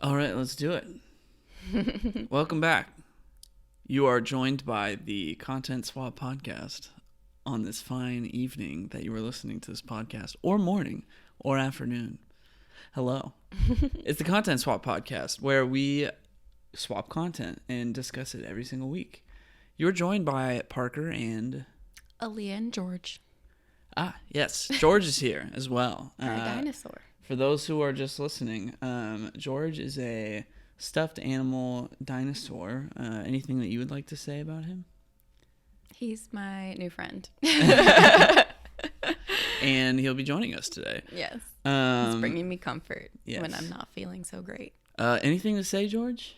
All right, let's do it. Welcome back. You are joined by the Content Swap podcast on this fine evening that you are listening to this podcast, or morning, or afternoon. Hello. It's the Content Swap podcast where we swap content and discuss it every single week. You're joined by Parker and... Aaliyah and George. Ah, yes. George is here as well. Our dinosaur. For those who are just listening, George is a stuffed animal dinosaur. Anything that you would like to say about him? He's my new friend. And he'll be joining us today. Yes. He's bringing me comfort when I'm not feeling so great. Anything to say, George?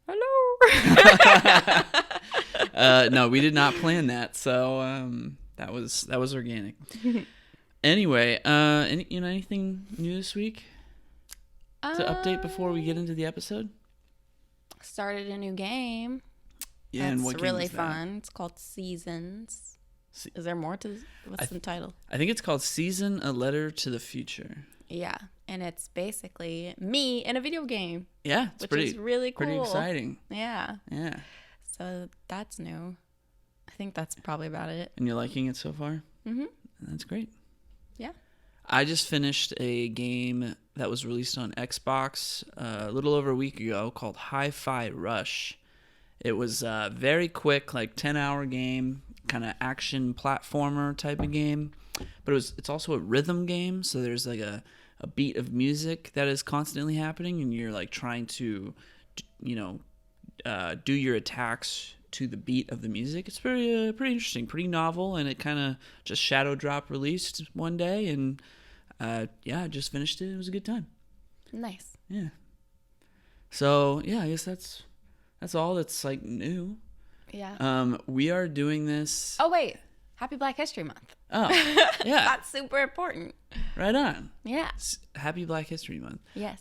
Hello. No, we did not plan that, so that was organic. Anyway, anything new this week to update before we get into the episode? Started a new game. Yeah, that's and what game really is that? fun. It's called Seasons. Is there more to this? What's the title? I think it's called Season: A Letter to the Future. Yeah, and it's basically me in a video game. Yeah, it's which is really cool. Pretty exciting. Yeah. Yeah. So that's new. I think that's probably about it. And you're liking it so far? Mm-hmm. That's great. Yeah. I just finished a game that was released on Xbox a little over a week ago called Hi-Fi Rush. It was a very quick, like 10-hour game, kind of action platformer type of game. But it's also a rhythm game, so there's like a beat of music that is constantly happening, and you're like trying to, do your attacks to the beat of the music. It's pretty interesting, pretty novel, and it kind of just shadow drop released one day, and I just finished it. It was a good time. Nice. Yeah. So yeah, I guess that's all that's like new. Yeah. We are doing this. Oh wait, Happy Black History Month. Oh, yeah. That's super important. Right on. Yeah. Happy Black History Month. Yes.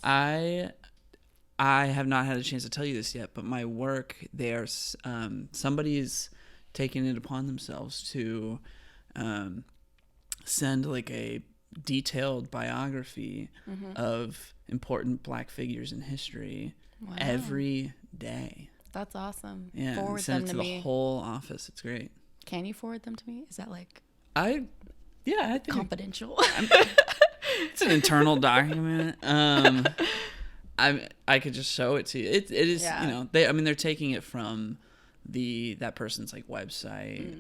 I have not had a chance to tell you this yet, but my work, there's somebody's taken it upon themselves to send like a detailed biography of important Black figures in history every day. That's awesome. Yeah, forward send them it to the whole office. It's great. Can you forward them to me? Is that like I think confidential? it's an internal document. I could just show it to you. It is, they're taking it from that person's like website.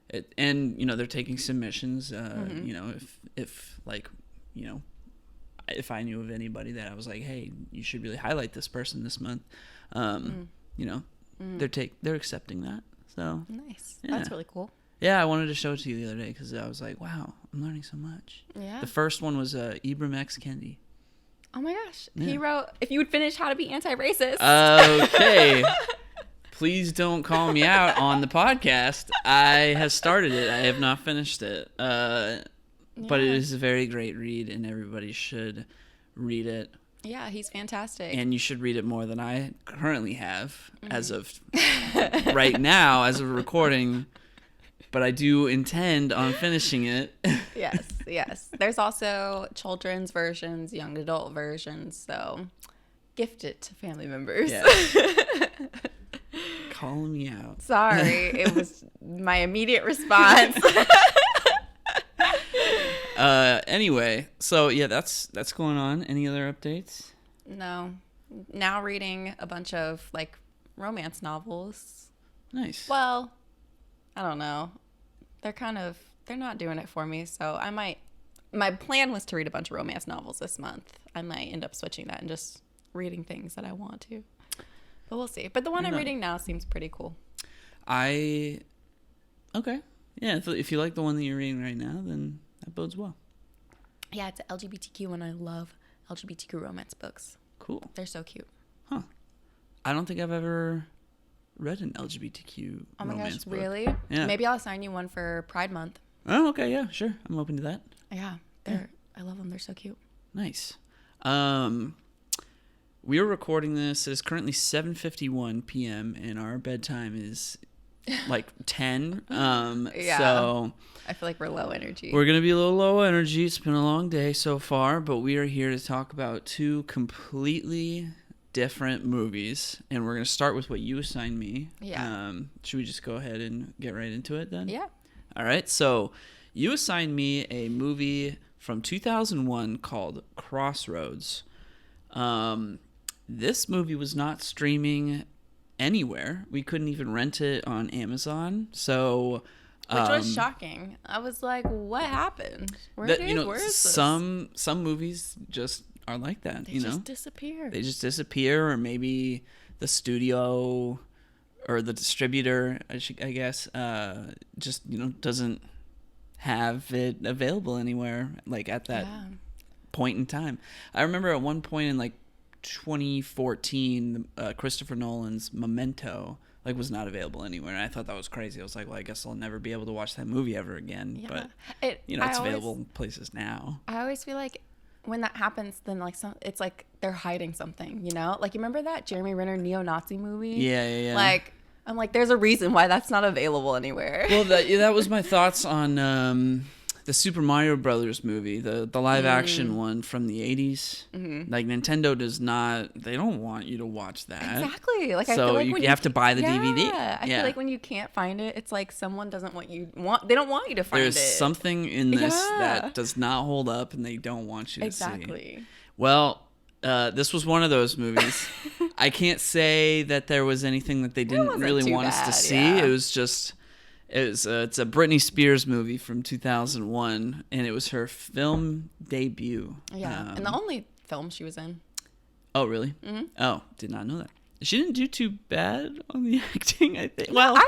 They're taking submissions. If I knew of anybody that I was like, hey, you should really highlight this person this month. They're accepting that. So nice. Yeah. That's really cool. Yeah, I wanted to show it to you the other day because I was like, wow, I'm learning so much. Yeah. The first one was Ibram X. Kendi. Oh my gosh. Yeah. He wrote, if you would finish How to Be Anti-Racist. Okay. Please don't call me out on the podcast. I have started it. I have not finished it. But it is a very great read, and everybody should read it. Yeah, he's fantastic. And you should read it more than I currently have as of right now, as of recording. But I do intend on finishing it. Yes. There's also children's versions, young adult versions, so gift it to family members. Yes. Calling me out. Sorry, it was my immediate response. Anyway, so yeah, that's going on. Any other updates? No. Now reading a bunch of like romance novels. Nice. Well, I don't know. They're not doing it for me, so my plan was to read a bunch of romance novels this month. I might end up switching that and just reading things that I want to. But we'll see. But the one I'm reading now seems pretty cool. Okay. Yeah, if you like the one that you're reading right now, then that bodes well. Yeah, it's an LGBTQ, and I love LGBTQ romance books. Cool. They're so cute. Huh. I don't think I've ever read an LGBTQ oh my romance gosh, book. really? Yeah. Maybe I'll assign you one for Pride Month. Oh, okay, yeah, sure. I'm open to that. Yeah, I love them. They're so cute. Nice. We are recording this. It is currently 7:51 p.m. and our bedtime is like 10. Yeah. So I feel like we're low energy. we're going to be a little low energy. It's been a long day so far, but we are here to talk about two completely different movies. And we're going to start with what you assigned me. Yeah. Should we just go ahead and get right into it then? Yeah. All right. So you assigned me a movie from 2001 called Crossroads. This movie was not streaming anywhere. We couldn't even rent it on Amazon. So, Which was shocking. I was like, "What happened? Where is this?" some movies just are like that. They just disappear. They just disappear, or maybe the studio or the distributor, I guess, just doesn't have it available anywhere, like at that point in time. I remember at one point in like 2014, Christopher Nolan's Memento was not available anywhere, and I thought that was crazy. I was like, well, I guess I'll never be able to watch that movie ever again. But it's available in places now. I always feel like when that happens, then it's like they're hiding something, like, you remember that Jeremy Renner neo-Nazi movie? Yeah. Like, I'm like, there's a reason why that's not available anywhere. Well, that was my thoughts on the Super Mario Brothers movie, the live action one from the 80s. Mm-hmm. Like, Nintendo they don't want you to watch that. Exactly. Like, I so feel like you have to buy the DVD. I feel like when you can't find it, it's like someone doesn't want they don't want you to find There's it. There's something in this that does not hold up, and they don't want you to see. Exactly. Well, this was one of those movies. I can't say that there was anything that they didn't really want us to see. Yeah. It was just, it's a Britney Spears movie from 2001, and it was her film debut. Yeah, and the only film she was in. Oh, really? Mm-hmm. Oh, did not know that. She didn't do too bad on the acting, I think. Well, I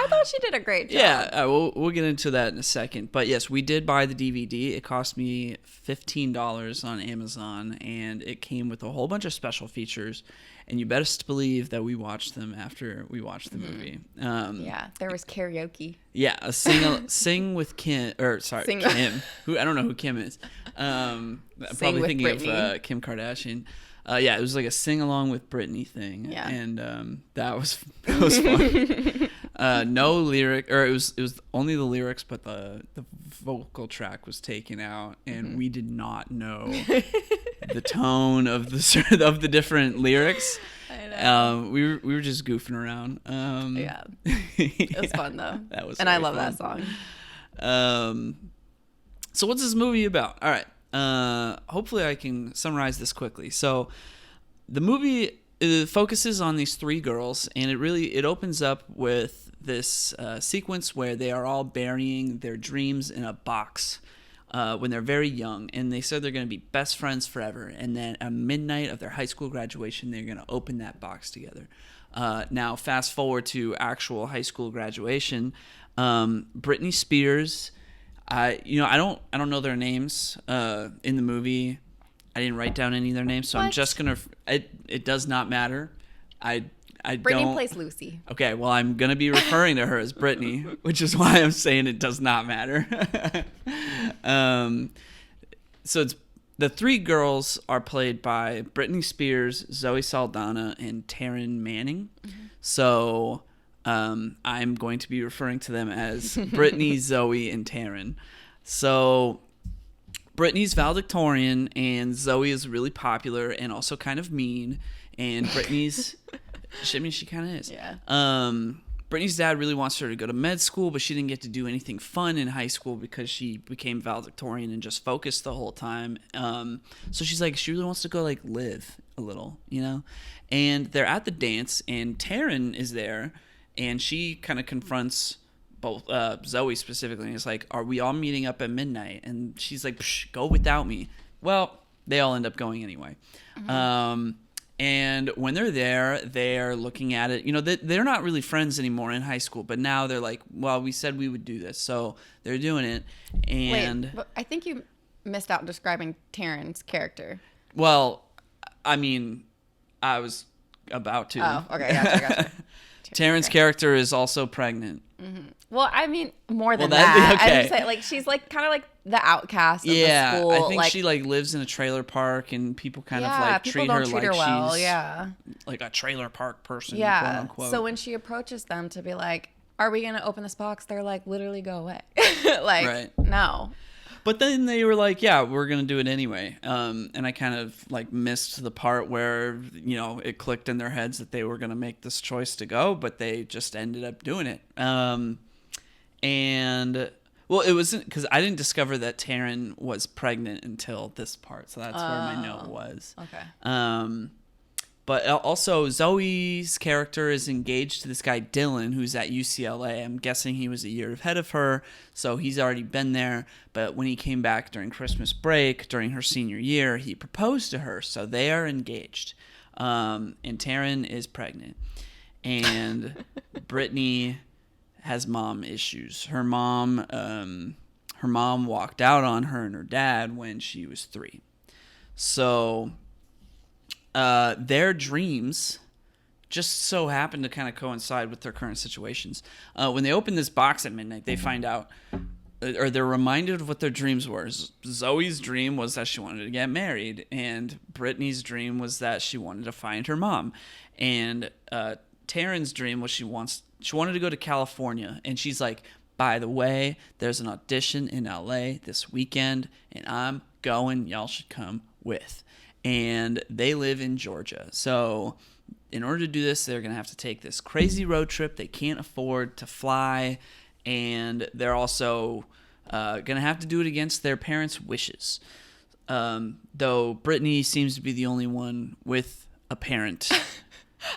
thought she did a great job. Yeah, we'll get into that in a second. But yes, we did buy the DVD. It cost me $15 on Amazon, and it came with a whole bunch of special features. And you best believe that we watched them after we watched the movie. Yeah, there was karaoke. Yeah, a sing with Kim, Kim. Who I don't know who Kim is. Probably thinking Britney. Of Kim Kardashian. Yeah, it was like a sing along with Britney thing. Yeah. And that was fun. No lyric, or it was only the lyrics, but the vocal track was taken out, and we did not know the tone of the different lyrics. I know. We were just goofing around. Yeah. It was fun though. That was and I love fun. that song. So what's this movie about? All right. Hopefully I can summarize this quickly. So the movie focuses on these three girls, and it opens up with this sequence where they are all burying their dreams in a box when they're very young, and they said they're going to be best friends forever, and then at midnight of their high school graduation, they're going to open that box together. Now fast forward to actual high school graduation. Britney Spears, I don't know their names in the movie. I didn't write down any of their names, so I'm just gonna. It does not matter. Britney plays Lucy. Okay, well, I'm gonna be referring to her as Britney, which is why I'm saying it does not matter. So it's the three girls are played by Britney Spears, Zoe Saldana, and Taryn Manning. Mm-hmm. So. I'm going to be referring to them as Britney, Zoe, and Taryn. So Britney's valedictorian, and Zoe is really popular and also kind of mean. And Britney's, she kind of is. Yeah. Britney's dad really wants her to go to med school, but she didn't get to do anything fun in high school because she became valedictorian and just focused the whole time. So she's like, she really wants to go live a little, And they're at the dance, and Taryn is there. And she kind of confronts both Zoe specifically, and it's like, are we all meeting up at midnight? And she's like, psh, go without me. Well, they all end up going anyway. Mm-hmm. And when they're there, they're looking at it. They're not really friends anymore in high school, but now they're like, well, we said we would do this. So they're doing it. And wait, but I think you missed out describing Taryn's character. Well, I mean, I was about to. Oh, okay, gotcha. Taryn's character is also pregnant. Mm-hmm. Well, I mean, more than that. Okay. I would say, she's kind of the outcast of the school. I think she lives in a trailer park, and people kind of treat her like well, she's yeah, like a trailer park person. Yeah. Quote unquote. So when she approaches them to be like, are we going to open this box? They're like, literally go away. Like, Right. no. But then they were like, yeah, we're going to do it anyway. And I kind of like missed the part where, you know, it clicked in their heads that they were going to make this choice to go, but they just ended up doing it. And well, it wasn't because I didn't discover that Taryn was pregnant until this part. So that's where my note was. Okay. But also, Zoe's character is engaged to this guy, Dylan, who's at UCLA. I'm guessing he was a year ahead of her, so he's already been there. But when he came back during Christmas break, during her senior year, he proposed to her, so they are engaged. And Taryn is pregnant. And Brittany has mom issues. Her mom walked out on her and her dad when she was 3. So... their dreams just so happen to kind of coincide with their current situations. When they open this box at midnight, they find out, or they're reminded of what their dreams were. Zoe's dream was that she wanted to get married, and Brittany's dream was that she wanted to find her mom, and Taryn's dream was she wanted to go to California, and she's like, by the way, there's an audition in LA this weekend, and I'm going. Y'all should come with. And they live in Georgia. So in order to do this, they're going to have to take this crazy road trip. They can't afford to fly. And they're also going to have to do it against their parents' wishes. Though Brittany seems to be the only one with a parent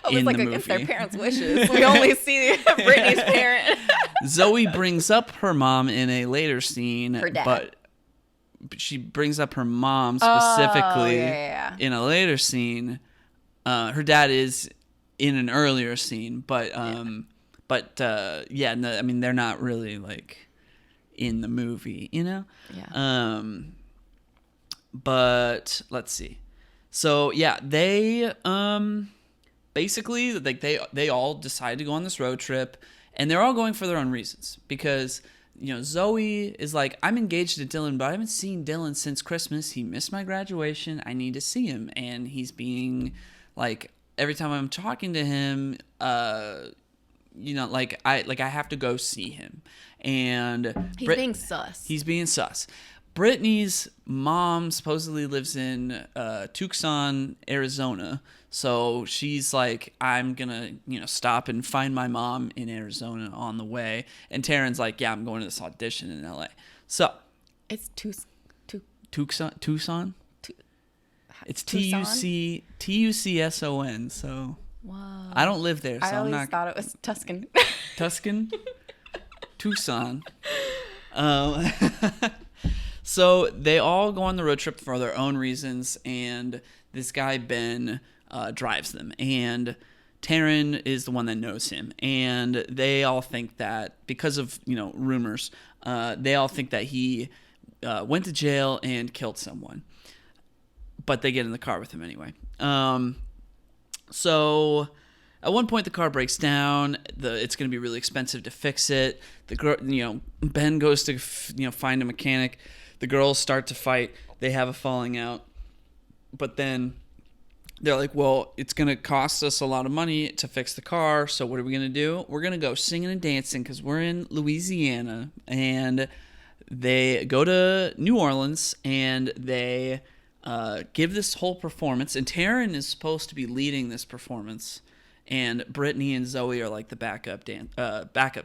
in the movie. Against their parents' wishes. We only see Brittany's parent. Zoe brings up her mom in a later scene. Her dad. But she brings up her mom specifically in a later scene. Her dad is in an earlier scene, but no, I mean, they're not really like in the movie, you know? Yeah. But let's see. So yeah, they basically like they all decide to go on this road trip, and they're all going for their own reasons because, you know, Zoe is like, I'm engaged to Dylan, but I haven't seen Dylan since Christmas. He missed my graduation. I need to see him. And he's being like, every time I'm talking to him, you know, I have to go see him. And he's being sus. He's being sus. Brittany's mom supposedly lives in Tucson, Arizona. So she's like, I'm going to, you know, stop and find my mom in Arizona on the way. And Taryn's like, yeah, I'm going to this audition in LA. So. It's Tucson? It's Tucson. So. Wow. I don't live there, so I I'm not. thought it was Tuscan. Tuscan? Tucson. So they all go on the road trip for their own reasons, and this guy, Ben, drives them. And Taryn is the one that knows him. And they all think that, because of, you know, rumors, they all think that he went to jail and killed someone. But they get in the car with him anyway. So at one point the car breaks down. It's going to be really expensive to fix it. The girl, you know, Ben goes to find a mechanic. The girls start to fight. They have a falling out. But then they're like, well, it's going to cost us a lot of money to fix the car. So what are we going to do? We're going to go singing and dancing because we're in Louisiana. And they go to New Orleans and they give this whole performance. And Taryn is supposed to be leading this performance. And Brittany and Zoe are like the backup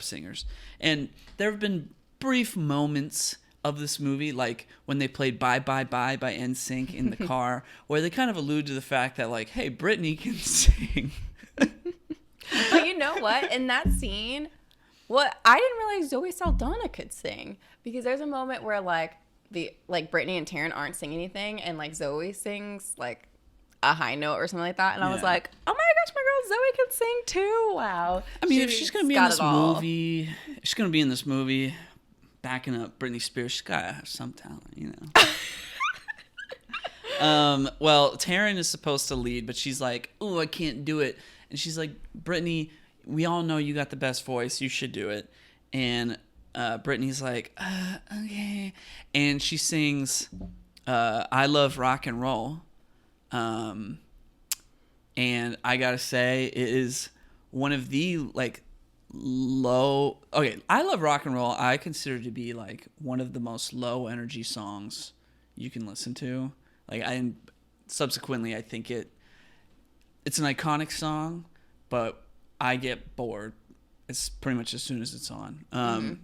singers. And there have been brief moments of this movie, like when they played Bye Bye Bye by NSYNC in the car, where they kind of allude to the fact that, like, hey, Brittany can sing. But you know what? In that scene, I didn't realize Zoe Saldana could sing, because there's a moment where Brittany and Taryn aren't singing anything, and like Zoe sings like a high note or something like that, and I was like, oh my gosh, my girl Zoe can sing too. Wow. I mean, if she's gonna be in this movie, backing up Britney Spears, she's gotta have some talent, you know. Well, Taryn is supposed to lead, but she's like, oh, I can't do it. And she's like, Brittany, we all know you got the best voice. You should do it. And Brittany's like, okay. And she sings I Love Rock and Roll. And I gotta say, it is one of the low. Okay, I Love Rock and Roll. I consider to be like one of the most low energy songs you can listen to. Like subsequently, I think it's an iconic song, but I get bored. It's pretty much as soon as it's on.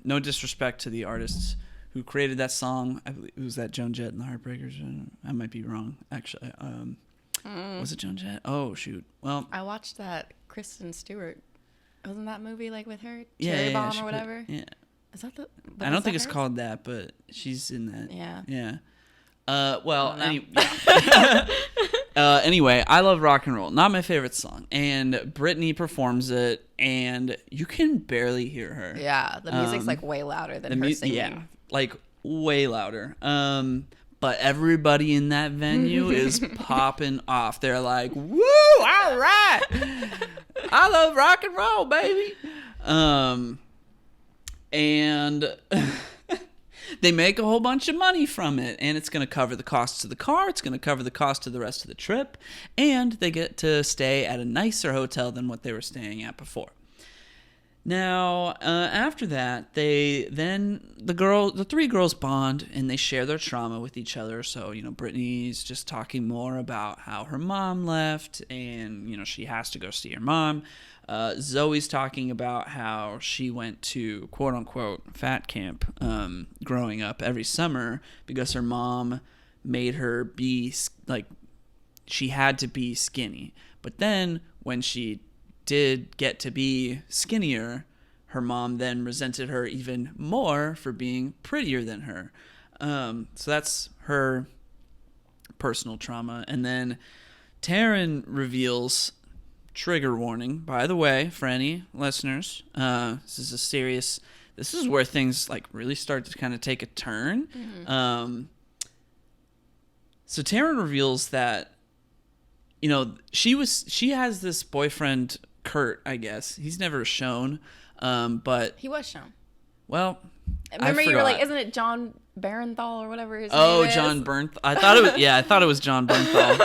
No disrespect to the artists who created that song. I believe it was that Joan Jett and the Heartbreakers. I might be wrong, actually. Was it Joan Jett? Oh shoot. Well, I watched that Kristen Stewart. Wasn't that movie like with her? Cherry Bomb or whatever? Yeah. Is that the? I don't think it's called that, but she's in that. Yeah. Yeah. Anyway, I Love Rock and Roll. Not my favorite song. And Britney performs it, and you can barely hear her. Yeah, the music's like way louder than her singing. Yeah, like way louder. But everybody in that venue is popping off. They're like, woo, all right. I love rock and roll, baby. And they make a whole bunch of money from it, and it's going to cover the costs of the car. It's going to cover the cost of the rest of the trip, and they get to stay at a nicer hotel than what they were staying at before. Now, after that, the three girls bond, and they share their trauma with each other. So, Brittany's just talking more about how her mom left, and, she has to go see her mom. Zoe's talking about how she went to quote-unquote fat camp growing up every summer because her mom made her be, she had to be skinny. But then when she did get to be skinnier, her mom then resented her even more for being prettier than her. So that's her personal trauma. And then Taryn reveals, trigger warning, by the way, for any listeners, this is where things really start to kind of take a turn. So Taryn reveals that, she has this boyfriend, Kurt, I guess. He's never shown, but he was shown. Well, remember you were like, isn't it John Barenthal or whatever his name is? John Bernthal. I thought it was John Bernthal.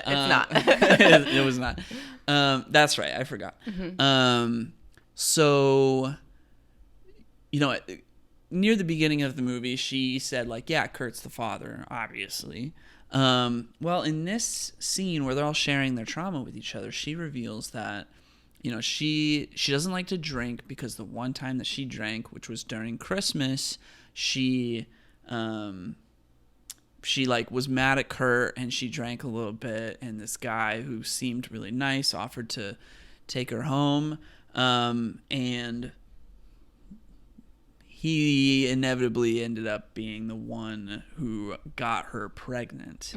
It's not. It was not. That's right. I forgot. So, near the beginning of the movie, she said Kurt's the father, obviously. Well, in this scene where they're all sharing their trauma with each other, she reveals that, she doesn't like to drink because the one time that she drank, which was during Christmas, she was mad at Kurt and she drank a little bit, and this guy who seemed really nice offered to take her home, and he inevitably ended up being the one who got her pregnant.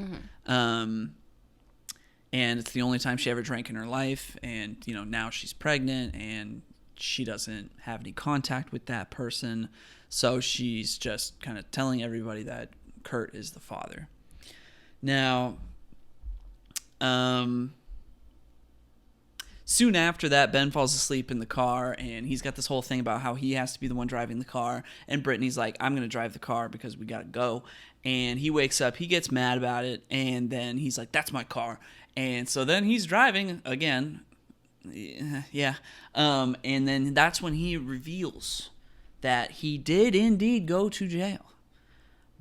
And it's the only time she ever drank in her life, and now she's pregnant and she doesn't have any contact with that person, so she's just kind of telling everybody that Kurt is the father. Now, soon after that, Ben falls asleep in the car, and he's got this whole thing about how he has to be the one driving the car, and Brittany's like, I'm going to drive the car because we got to go. And he wakes up, he gets mad about it, and then he's like, that's my car. And so then he's driving again. Yeah. And then that's when he reveals that he did indeed go to jail,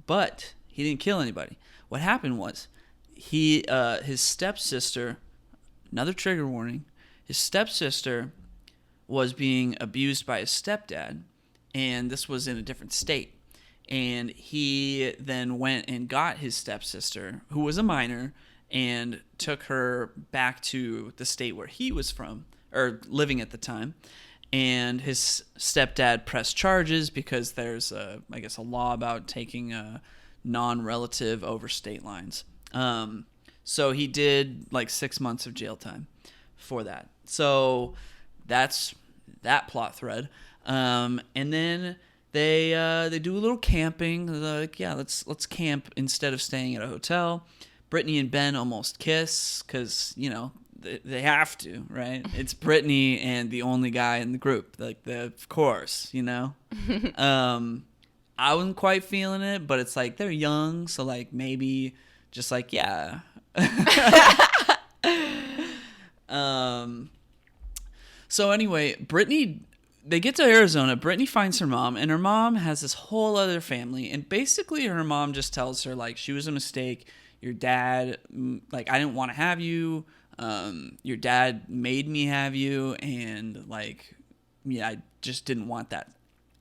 but he didn't kill anybody. What happened was his stepsister, another trigger warning, his stepsister was being abused by his stepdad, and this was in a different state. And he then went and got his stepsister, who was a minor, and took her back to the state where he was from, or living at the time. And his stepdad pressed charges because there's, a law about taking a non-relative over state lines. So he did 6 months of jail time for that. So that's that plot thread. And then they do a little camping. They're like, yeah, let's camp instead of staying at a hotel. Brittany and Ben almost kiss because, they have to, right? It's Brittany and the only guy in the group. Of course, I wasn't quite feeling it, but it's they're young, so maybe just yeah. So anyway, Brittany they get to Arizona. Brittany finds her mom, and her mom has this whole other family. And basically, her mom just tells her, like, she was a mistake. Your dad, like, I didn't want to have you. Your dad made me have you. And, like, yeah, I just didn't want that.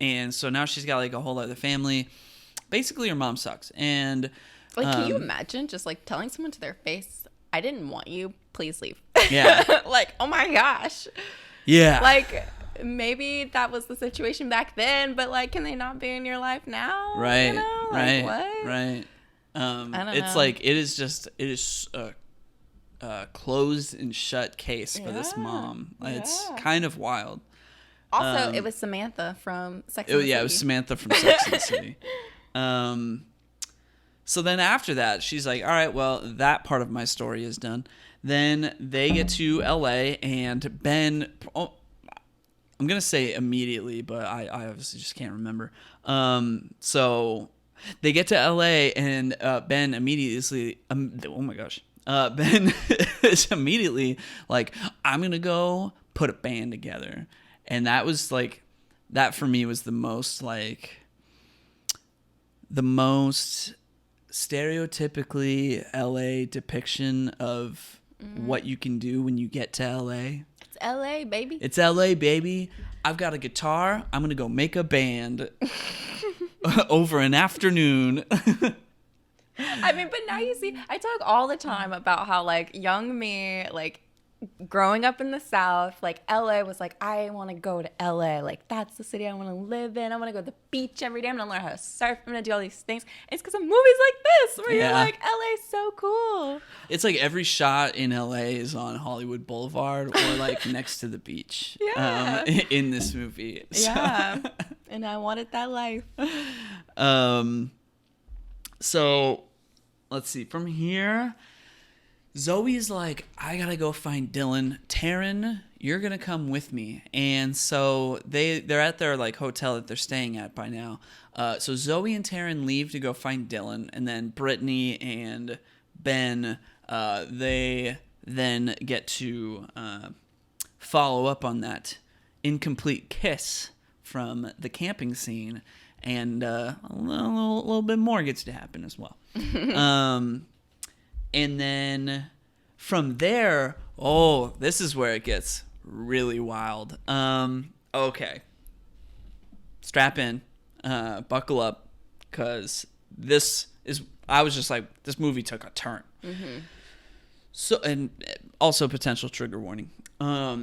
And so now she's got, like, a whole other family. Basically, her mom sucks. And, like, can you imagine just, like, telling someone to their face, I didn't want you, please leave. Yeah. Like, oh my gosh. Yeah. Like, maybe that was the situation back then, but, like, can they not be in your life now? Right. You know? Like, right. what? Right. I don't it's know. like, it is a closed and shut case for this mom. It's kind of wild. Also, it was Samantha from Sex and the City. Yeah, it was Samantha from Sex and the City. So then after that, she's like, all right, well, that part of my story is done. Then they get to LA, and Ben, I'm going to say immediately, but I obviously just can't remember. So they get to LA, and Ben immediately, oh my gosh, Ben is immediately like, I'm going to go put a band together. And that was like, that for me was the most stereotypically LA depiction of what you can do when you get to LA. It's LA, baby. It's LA, baby. I've got a guitar. I'm going to go make a band over an afternoon. I mean, but now you see, I talk all the time about how, like, young me, like, growing up in the South, like, LA was like, I want to go to LA. Like, that's the city I want to live in. I want to go to the beach every day. I'm going to learn how to surf. I'm going to do all these things. It's because of movies like this where you're like, LA's so cool. It's like every shot in LA is on Hollywood Boulevard or, like, next to the beach. Yeah. In this movie. So. Yeah. And I wanted that life. So, let's see. From here, Zoe's like, I gotta go find Dylan. Taryn, you're gonna come with me. And so they're at their, like, hotel that they're staying at by now. So Zoe and Taryn leave to go find Dylan, and then Brittany and Ben, they then get to follow up on that incomplete kiss from the camping scene, and a little bit more gets to happen as well. And then from there, this is where it gets really wild. Okay. Strap in. Buckle up. Because I was just like, this movie took a turn. Mm-hmm. So, and also potential trigger warning. All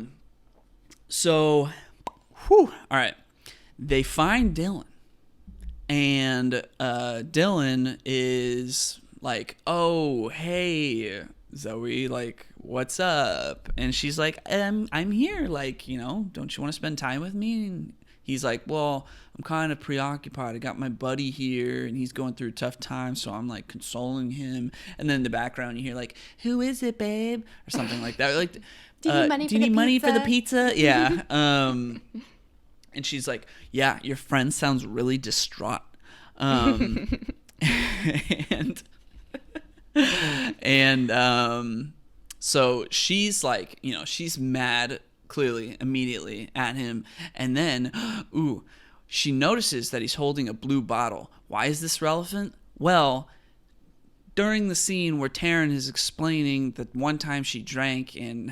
right. They find Dylan. And Dylan is like, oh, hey, Zoe, like, what's up? And she's like, I'm here, like, you know, don't you want to spend time with me? And he's like, well, I'm kind of preoccupied. I got my buddy here, and he's going through a tough time, so I'm, like, consoling him. And then in the background, you hear, like, who is it, babe? Or something like that. Like, do you need money for the pizza? Yeah. And she's like, yeah, your friend sounds really distraught. So she's like, you know, she's mad clearly immediately at him, and then she notices that he's holding a blue bottle. Why is this relevant? Well, during the scene where Taryn is explaining that one time she drank and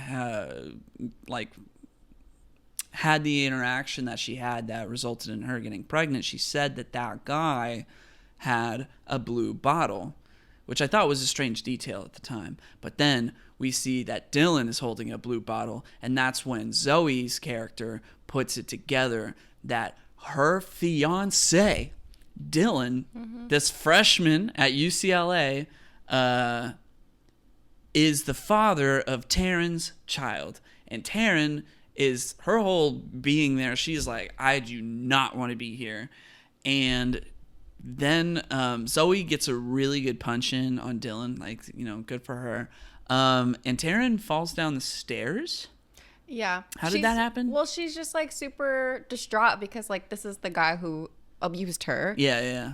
had the interaction that she had that resulted in her getting pregnant, she said that guy had a blue bottle, which I thought was a strange detail at the time. But then we see that Dylan is holding a blue bottle, and that's when Zoe's character puts it together that her fiancé, Dylan, this freshman at UCLA, is the father of Taryn's child. And Taryn is, her whole being there, she's like, I do not want to be here. And then Zoe gets a really good punch in on Dylan, like, you know, good for her. And Taryn falls down the stairs. Yeah. How did that happen? Well, she's just, like, super distraught because, like, this is the guy who abused her. Yeah.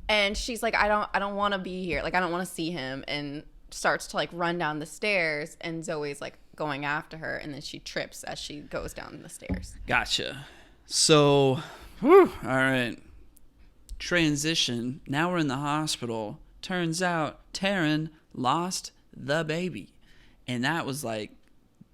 And she's like, I don't want to be here. Like, I don't want to see him. And starts to, like, run down the stairs. And Zoe's, like, going after her. And then she trips as she goes down the stairs. Gotcha. So, all right. Transition. Now we're in the hospital. Turns out Taryn lost the baby. And that was like,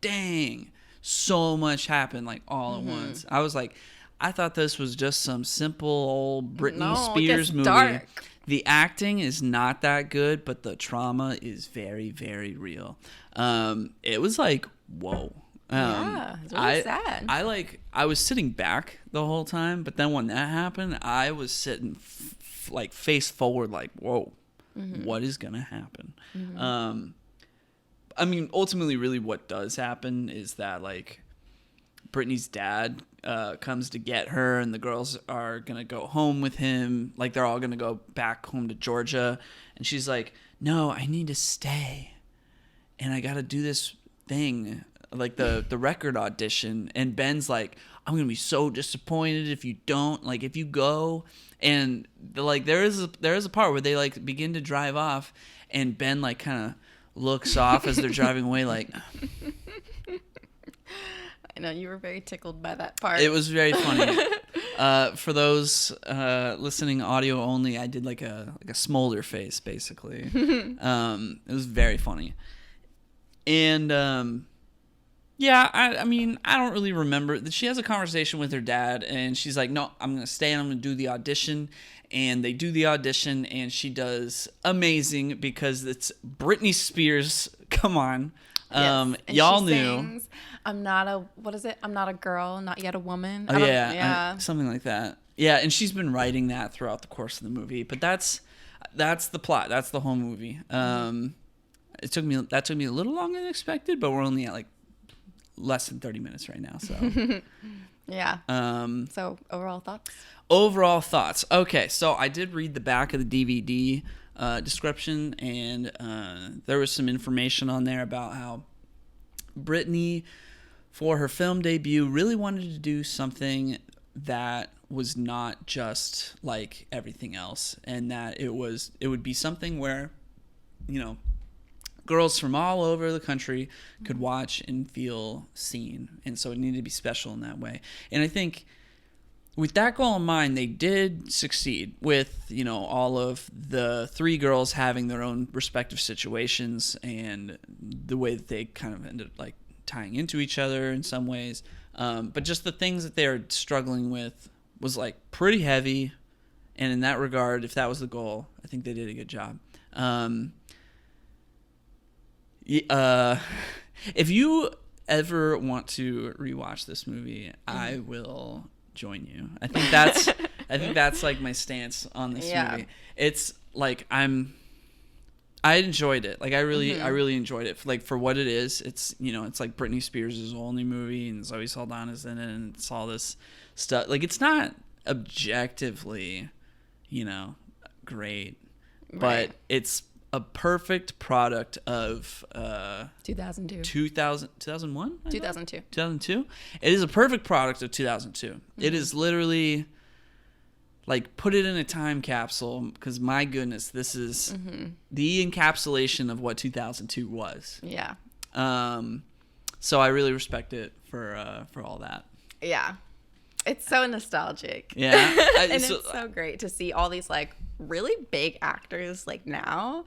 dang. So much happened like all at once. I was like, I thought this was just some simple old Britney Spears movie. Dark. The acting is not that good, but the trauma is very, very real. It was like, whoa. Yeah, it's really sad. I was sitting back the whole time, but then when that happened, I was sitting like face forward, like, whoa, what is gonna happen? I mean, ultimately, really, what does happen is that like Britney's dad comes to get her, and the girls are gonna go home with him. Like they're all gonna go back home to Georgia, and she's like, "No, I need to stay, and I gotta do this thing." Like the record audition, and Ben's like, I'm gonna be so disappointed if you don't, like if you go. And like there is a part where they like begin to drive off, and Ben like kind of looks off as they're driving away, like I know you were very tickled by that part. It was very funny. For those listening audio only, I did like a smolder face basically. It was very funny. And yeah, I mean, I don't really remember. She has a conversation with her dad, and she's like, no, I'm going to stay and I'm going to do the audition. And they do the audition, and she does amazing because it's Britney Spears. Come on. Yes. Y'all she knew. Sings, I'm not a girl, not yet a woman. Oh, yeah. Something like that. Yeah, and she's been writing that throughout the course of the movie. But that's the plot. That's the whole movie. That took me a little longer than expected, but we're only at like less than 30 minutes right now, so yeah. So overall thoughts. Okay, so I did read the back of the DVD description, and there was some information on there about how Britney, for her film debut, really wanted to do something that was not just like everything else, and that it would be something where, you know, girls from all over the country could watch and feel seen. And so it needed to be special in that way. And I think with that goal in mind, they did succeed with, you know, all of the three girls having their own respective situations and the way that they kind of ended up like tying into each other in some ways. But just the things that they were struggling with was like pretty heavy. And in that regard, if that was the goal, I think they did a good job. If you ever want to rewatch this movie, I will join you. I think that's like my stance on this movie. It's like I enjoyed it. Like I really enjoyed it. Like for what it is, it's, you know, it's like Britney Spears' only movie, and Zoe Saldana's in it, and it's all this stuff. Like it's not objectively, you know, great, but it's a perfect product of 2002. 2001? 2002. 2002? It is a perfect product of 2002. Mm-hmm. It is literally like put it in a time capsule, because my goodness, this is the encapsulation of what 2002 was. Yeah. So I really respect it for all that. Yeah. It's so nostalgic. Yeah. And it's so great to see all these like really big actors like now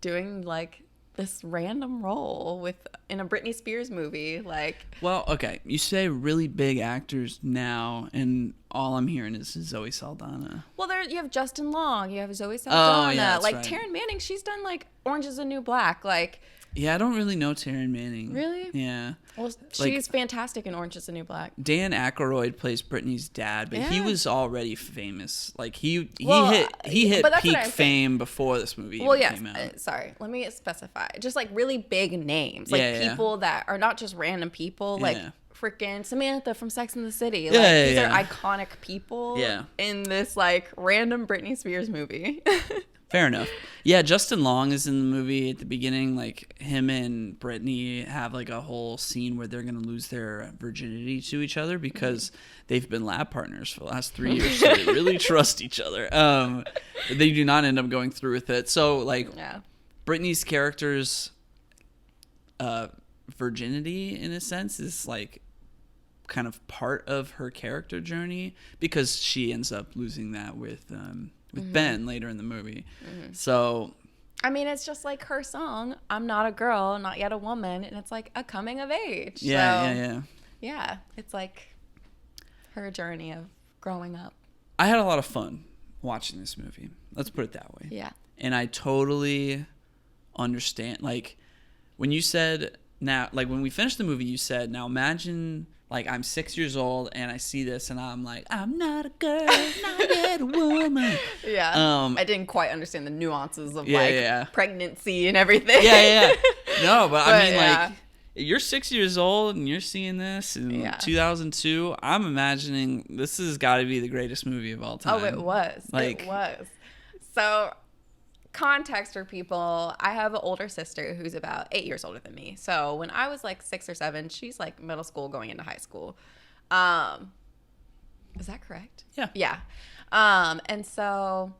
doing like this random role in a Britney Spears movie. Like, well, okay, you say really big actors now, and all I'm hearing is Zoe Saldana. Well, you have Justin Long, you have Zoe Saldana, that's right. Taryn Manning. She's done like Orange Is the New Black. Like, yeah, I don't really know Taryn Manning. Really? Yeah. Well, she's fantastic in Orange Is the New Black. Dan Aykroyd plays Britney's dad, but he was already famous. Like he hit peak fame before this movie came out. Sorry, let me specify. Just like really big names, like people that are not just random people, like freaking Samantha from Sex and the City. Like these are iconic people in this like random Britney Spears movie. Fair enough. Yeah, Justin Long is in the movie at the beginning. Like him and Britney have like a whole scene where they're going to lose their virginity to each other because they've been lab partners for the last 3 years. So they really trust each other. They do not end up going through with it. So like Britney's character's virginity in a sense is like kind of part of her character journey, because she ends up losing that with Ben later in the movie. So I mean, it's just like her song, I'm Not a Girl, Not Yet a Woman, and it's like a coming of age. Yeah, it's like her journey of growing up. I had a lot of fun watching this movie. Let's put it that way. Yeah. And I totally understand, like, when you said, now, like, when we finished the movie, you said, now imagine, like, I'm 6 years old and I see this and I'm like, I'm not a girl, not yet a woman. Yeah. I didn't quite understand the nuances of pregnancy and everything. No, but I mean, like, you're 6 years old and you're seeing this in 2002. I'm imagining this has got to be the greatest movie of all time. Oh, it was. Like, it was. So, context for people, I have an older sister who's about 8 years older than me. So when I was like 6 or 7, she's like middle school going into high school. Is that correct? Yeah. And so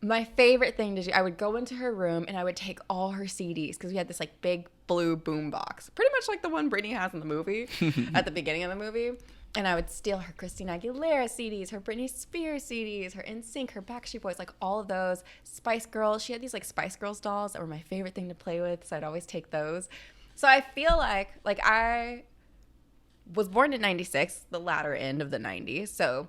my favorite thing to do, I would go into her room and I would take all her CDs, because we had this like big blue boom box, pretty much like the one Britney has in the movie at the beginning of the movie. And I would steal her Christina Aguilera CDs, her Britney Spears CDs, her NSYNC, her Backstreet Boys, like all of those. Spice Girls. She had these like Spice Girls dolls that were my favorite thing to play with, so I'd always take those. So I feel like I was born in 96, the latter end of the 90s. So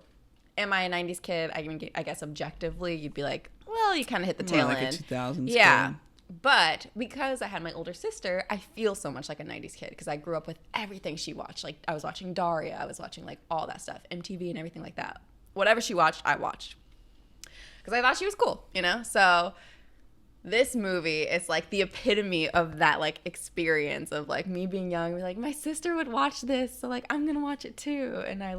am I a 90s kid? I guess objectively, you'd be like, well, you kind of hit the tail end. Like a 2000s yeah. kid. But because I had my older sister, I feel so much like a 90s kid, because I grew up with everything she watched. Like, I was watching Daria. I was watching, like, all that stuff, MTV and everything like that. Whatever she watched, I watched. Because I thought she was cool, you know? So this movie is, like, the epitome of that, like, experience of, like, me being young. Like, my sister would watch this, so, like, I'm going to watch it too. And I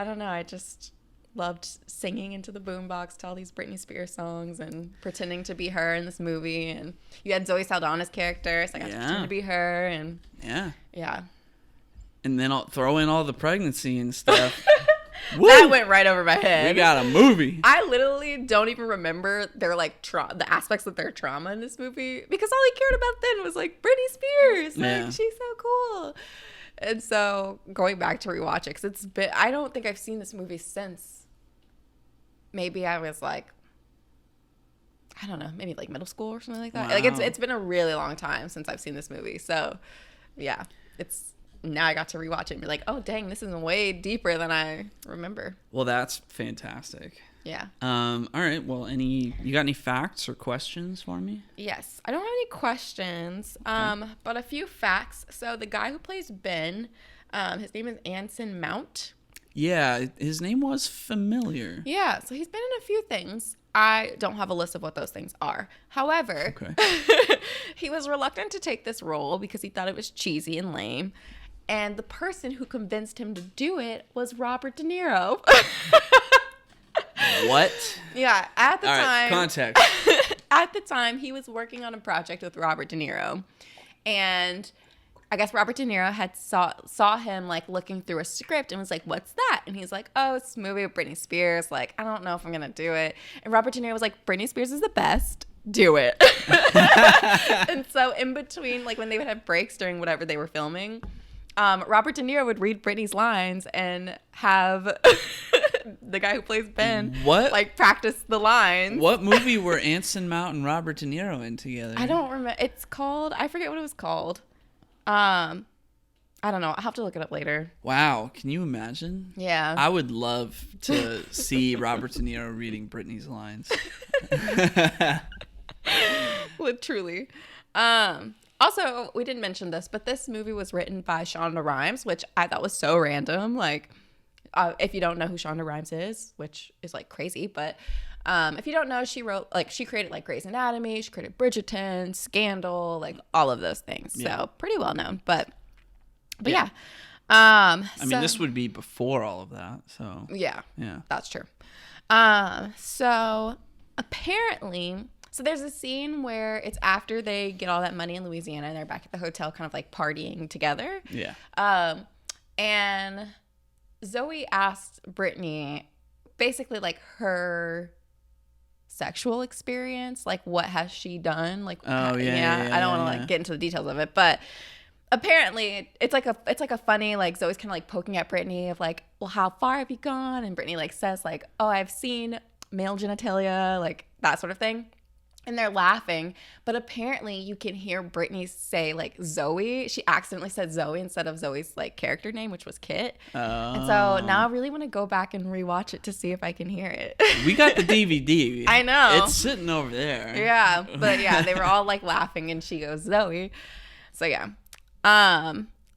don't know, I just loved singing into the boombox to all these Britney Spears songs and pretending to be her in this movie. And you had Zoe Saldana's character, so I got to pretend to be her. And yeah. And then I'll throw in all the pregnancy and stuff. That went right over my head. We got a movie. I literally don't even remember their like the aspects of their trauma in this movie, because all I cared about then was like Britney Spears. Like, she's so cool. And so going back to rewatch it, because I don't think I've seen this movie since. Maybe I was like, I don't know, maybe like middle school or something like that. Wow. Like it's been a really long time since I've seen this movie. So yeah, now I got to rewatch it and be like, oh dang, this is way deeper than I remember. Well, that's fantastic. Yeah. All right. Well, you got any facts or questions for me? Yes. I don't have any questions, but a few facts. So the guy who plays Ben, his name is Anson Mount. Yeah, his name was familiar. Yeah, so he's been in a few things. I don't have a list of what those things are. However, he was reluctant to take this role because he thought it was cheesy and lame. And the person who convinced him to do it was Robert De Niro. What? Yeah, at the time. Right, context. At the time, he was working on a project with Robert De Niro. And I guess Robert De Niro had saw him like looking through a script and was like, what's that? And he's like, oh, it's a movie with Britney Spears. Like, I don't know if I'm going to do it. And Robert De Niro was like, Britney Spears is the best. Do it. And so in between, like when they would have breaks during whatever they were filming, Robert De Niro would read Britney's lines and have the guy who plays Ben like practice the lines. What movie were Anson Mount and Robert De Niro in together? I don't remember. It's called, I forget what it was called. I don't know. I'll have to look it up later. Wow. Can you imagine? Yeah. I would love to see Robert De Niro reading Britney's lines. Truly. Also, we didn't mention this, but this movie was written by Shonda Rhimes, which I thought was so random. Like, if you don't know who Shonda Rhimes is, which is like crazy, but if you don't know, she created like Grey's Anatomy, she created Bridgerton, Scandal, like all of those things. Yeah. So pretty well known, but yeah. I mean, this would be before all of that. So yeah, that's true. So apparently, there's a scene where it's after they get all that money in Louisiana and they're back at the hotel, kind of like partying together. Yeah. And Zoe asked Britney basically like her sexual experience, like what has she done, like I don't want to like get into the details of it, but apparently it's like a funny, like, Zoe's kind of like poking at Britney of like, well, how far have you gone? And Britney like says like, oh, I've seen male genitalia, like that sort of thing. And they're laughing, but apparently you can hear Britney say like Zoe. She accidentally said Zoe instead of Zoe's like character name, which was Kit. Oh. And so now I really want to go back and rewatch it to see if I can hear it. We got the DVD. I know. It's sitting over there. Yeah, but yeah, they were all like laughing, and she goes Zoe. So yeah.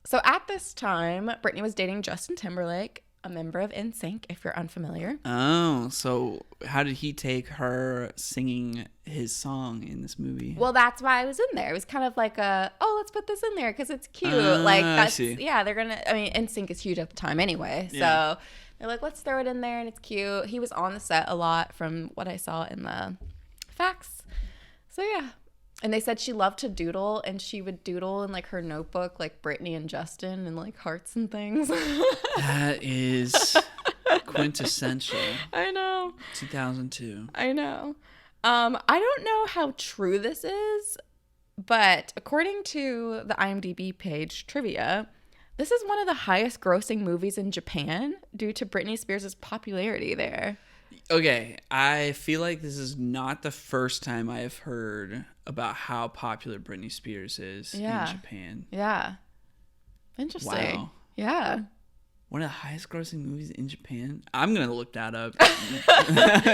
So at this time, Britney was dating Justin Timberlake, a member of NSYNC, if you're unfamiliar. Oh, so how did he take her singing his song in this movie? Well, that's why I was in there. It was kind of like let's put this in there because it's cute. Like, that's, yeah, they're going to, I mean, NSYNC is huge at the time anyway. So they're like, let's throw it in there and it's cute. He was on the set a lot from what I saw in the facts. So yeah. And they said she loved to doodle, and she would doodle in like her notebook, like Britney and Justin, and like hearts and things. That is quintessential. I know. 2002. I know. I don't know how true this is, but according to the IMDb page trivia, this is one of the highest grossing movies in Japan due to Britney Spears' popularity there. Okay, I feel like this is not the first time I have heard about how popular Britney Spears is in Japan. Yeah. Interesting. Wow. Yeah. One of the highest grossing movies in Japan? I'm going to look that up.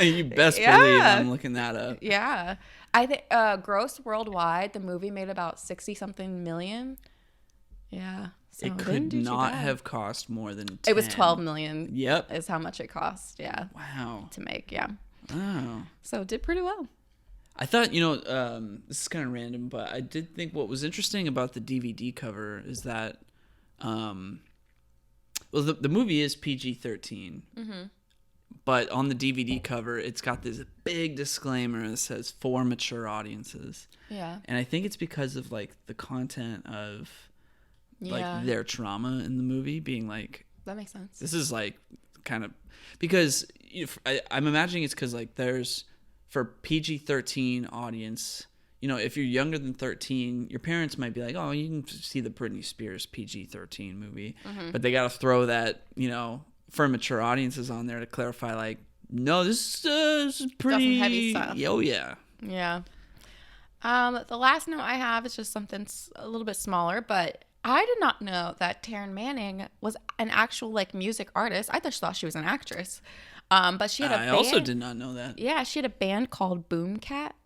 You best believe I'm looking that up. Yeah. I think gross worldwide, the movie made about 60-something million. Yeah. So it could not have cost more than 10. It was 12 million. Yep. Is how much it cost. Yeah. Wow. To make. Yeah. Oh. So it did pretty well. I thought, this is kind of random, but I did think what was interesting about the DVD cover is that, the movie is PG-13, but on the DVD cover, it's got this big disclaimer that says for mature audiences. Yeah. And I think it's because of like the content of like their trauma in the movie being like, that makes sense. This is like kind of because I'm imagining it's because like there's for PG-13 audience, if you're younger than 13, your parents might be like, oh, you can see the Britney Spears PG-13 movie, but they got to throw that for mature audiences on there to clarify like, no, this is pretty heavy stuff. Oh yeah. Yeah. The last note I have is just something a little bit smaller, but I did not know that Taryn Manning was an actual like music artist. I just thought she was an actress. But she had a band. I also did not know that. Yeah, she had a band called Boom Cat,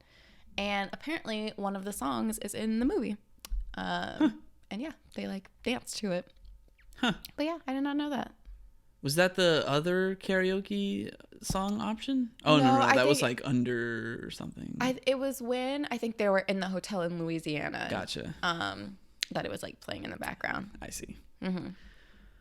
and apparently one of the songs is in the movie. And yeah, they like danced to it. Huh. But yeah, I did not know that. Was that the other karaoke song option? Oh no, that was like Under or something. It was when I think they were in the hotel in Louisiana. Gotcha. That it was like playing in the background. I see. Mm-hmm.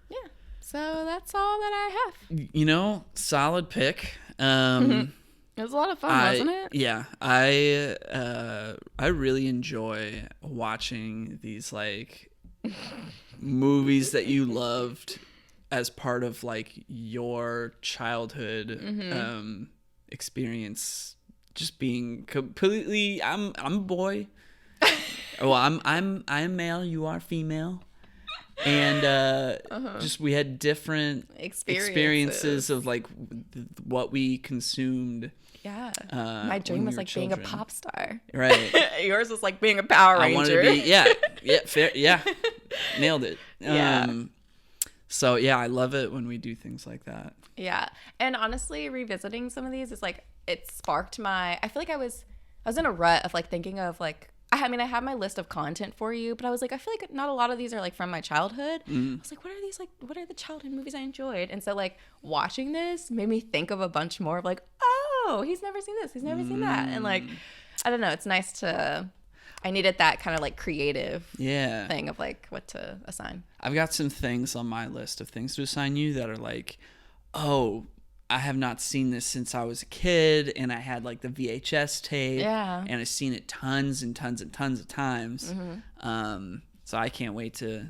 Yeah. So that's all that I have. Solid pick. It was a lot of fun, wasn't it? Yeah. I really enjoy watching these like movies that you loved as part of like your childhood experience. Just being completely I'm a boy. Well, I'm male, you are female. And just we had different experiences of like what we consumed. Yeah. My dream was like children. being a pop star. Right. Yours was like being a Power Ranger. I wanted to be, fair, nailed it. Yeah. So yeah, I love it when we do things like that. Yeah. And honestly, revisiting some of these is like, it sparked I feel like I was in a rut of like thinking of like, I have my list of content for you, but I was like, I feel like not a lot of these are like from my childhood. I was like, what are the childhood movies I enjoyed? And so like watching this made me think of a bunch more of like, oh, he's never seen this, he's never seen that. And like, I don't know, it's nice I needed that kind of like creative thing of like what to assign. I've got some things on my list of things to assign you that are like, oh, I have not seen this since I was a kid, and I had like the VHS tape, and I've seen it tons and tons and tons of times. So I can't wait to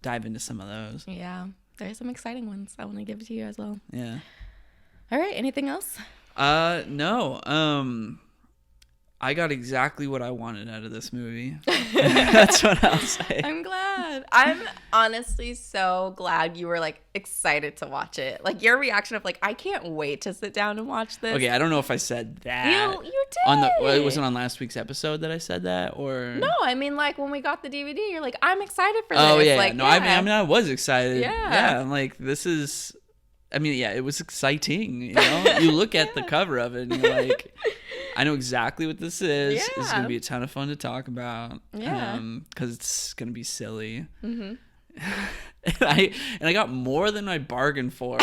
dive into some of those. Yeah, there's some exciting ones I want to give to you as well. Yeah. All right, anything else? No. I got exactly what I wanted out of this movie. That's what I'll say. I'm glad. I'm honestly so glad you were like excited to watch it. Like your reaction of like, I can't wait to sit down and watch this. Okay, I don't know if I said that. You did. It wasn't on last week's episode that I said that, or no? I mean, like when we got the DVD, you're like, I'm excited for this. Oh yeah, like, no, yeah. I mean, I was excited. Yeah. I'm like, this is. I mean, yeah, it was exciting. You know, you look at the cover of it, and you're like, I know exactly what this is. Yeah. It's gonna be a ton of fun to talk about. Yeah. Because it's gonna be silly. Mm-hmm. and I got more than I bargained for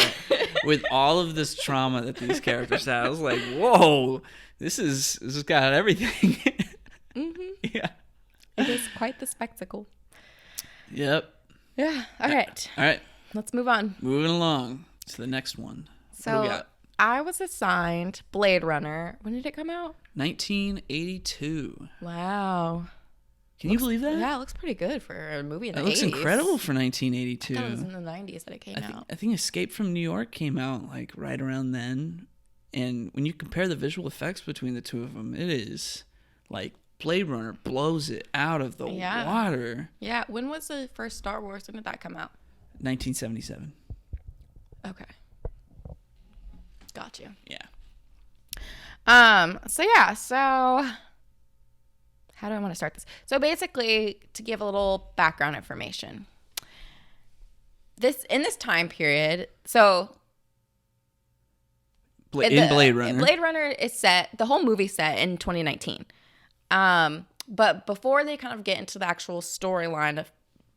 with all of this trauma that these characters had. I was like, whoa, this has got everything. Mm-hmm. Yeah. It is quite the spectacle. Yep. Yeah. All right. All right. Let's move on. Moving along to the next one. What do we So got? I was assigned Blade Runner. When did it come out? 1982. Wow. Can you believe that? Yeah, it looks pretty good for a movie in the 80s. It looks incredible for 1982. I thought it was in the 90s that it came out. I think Escape from New York came out like right around then. And when you compare the visual effects between the two of them, it is like Blade Runner blows it out of the water. Yeah. When was the first Star Wars? When did that come out? 1977. Okay. Got you. Yeah. So how do I want to start this? So basically, to give a little background information. In this time period, so Blade Runner. Blade Runner is set, the whole movie set in 2019. But before they kind of get into the actual storyline of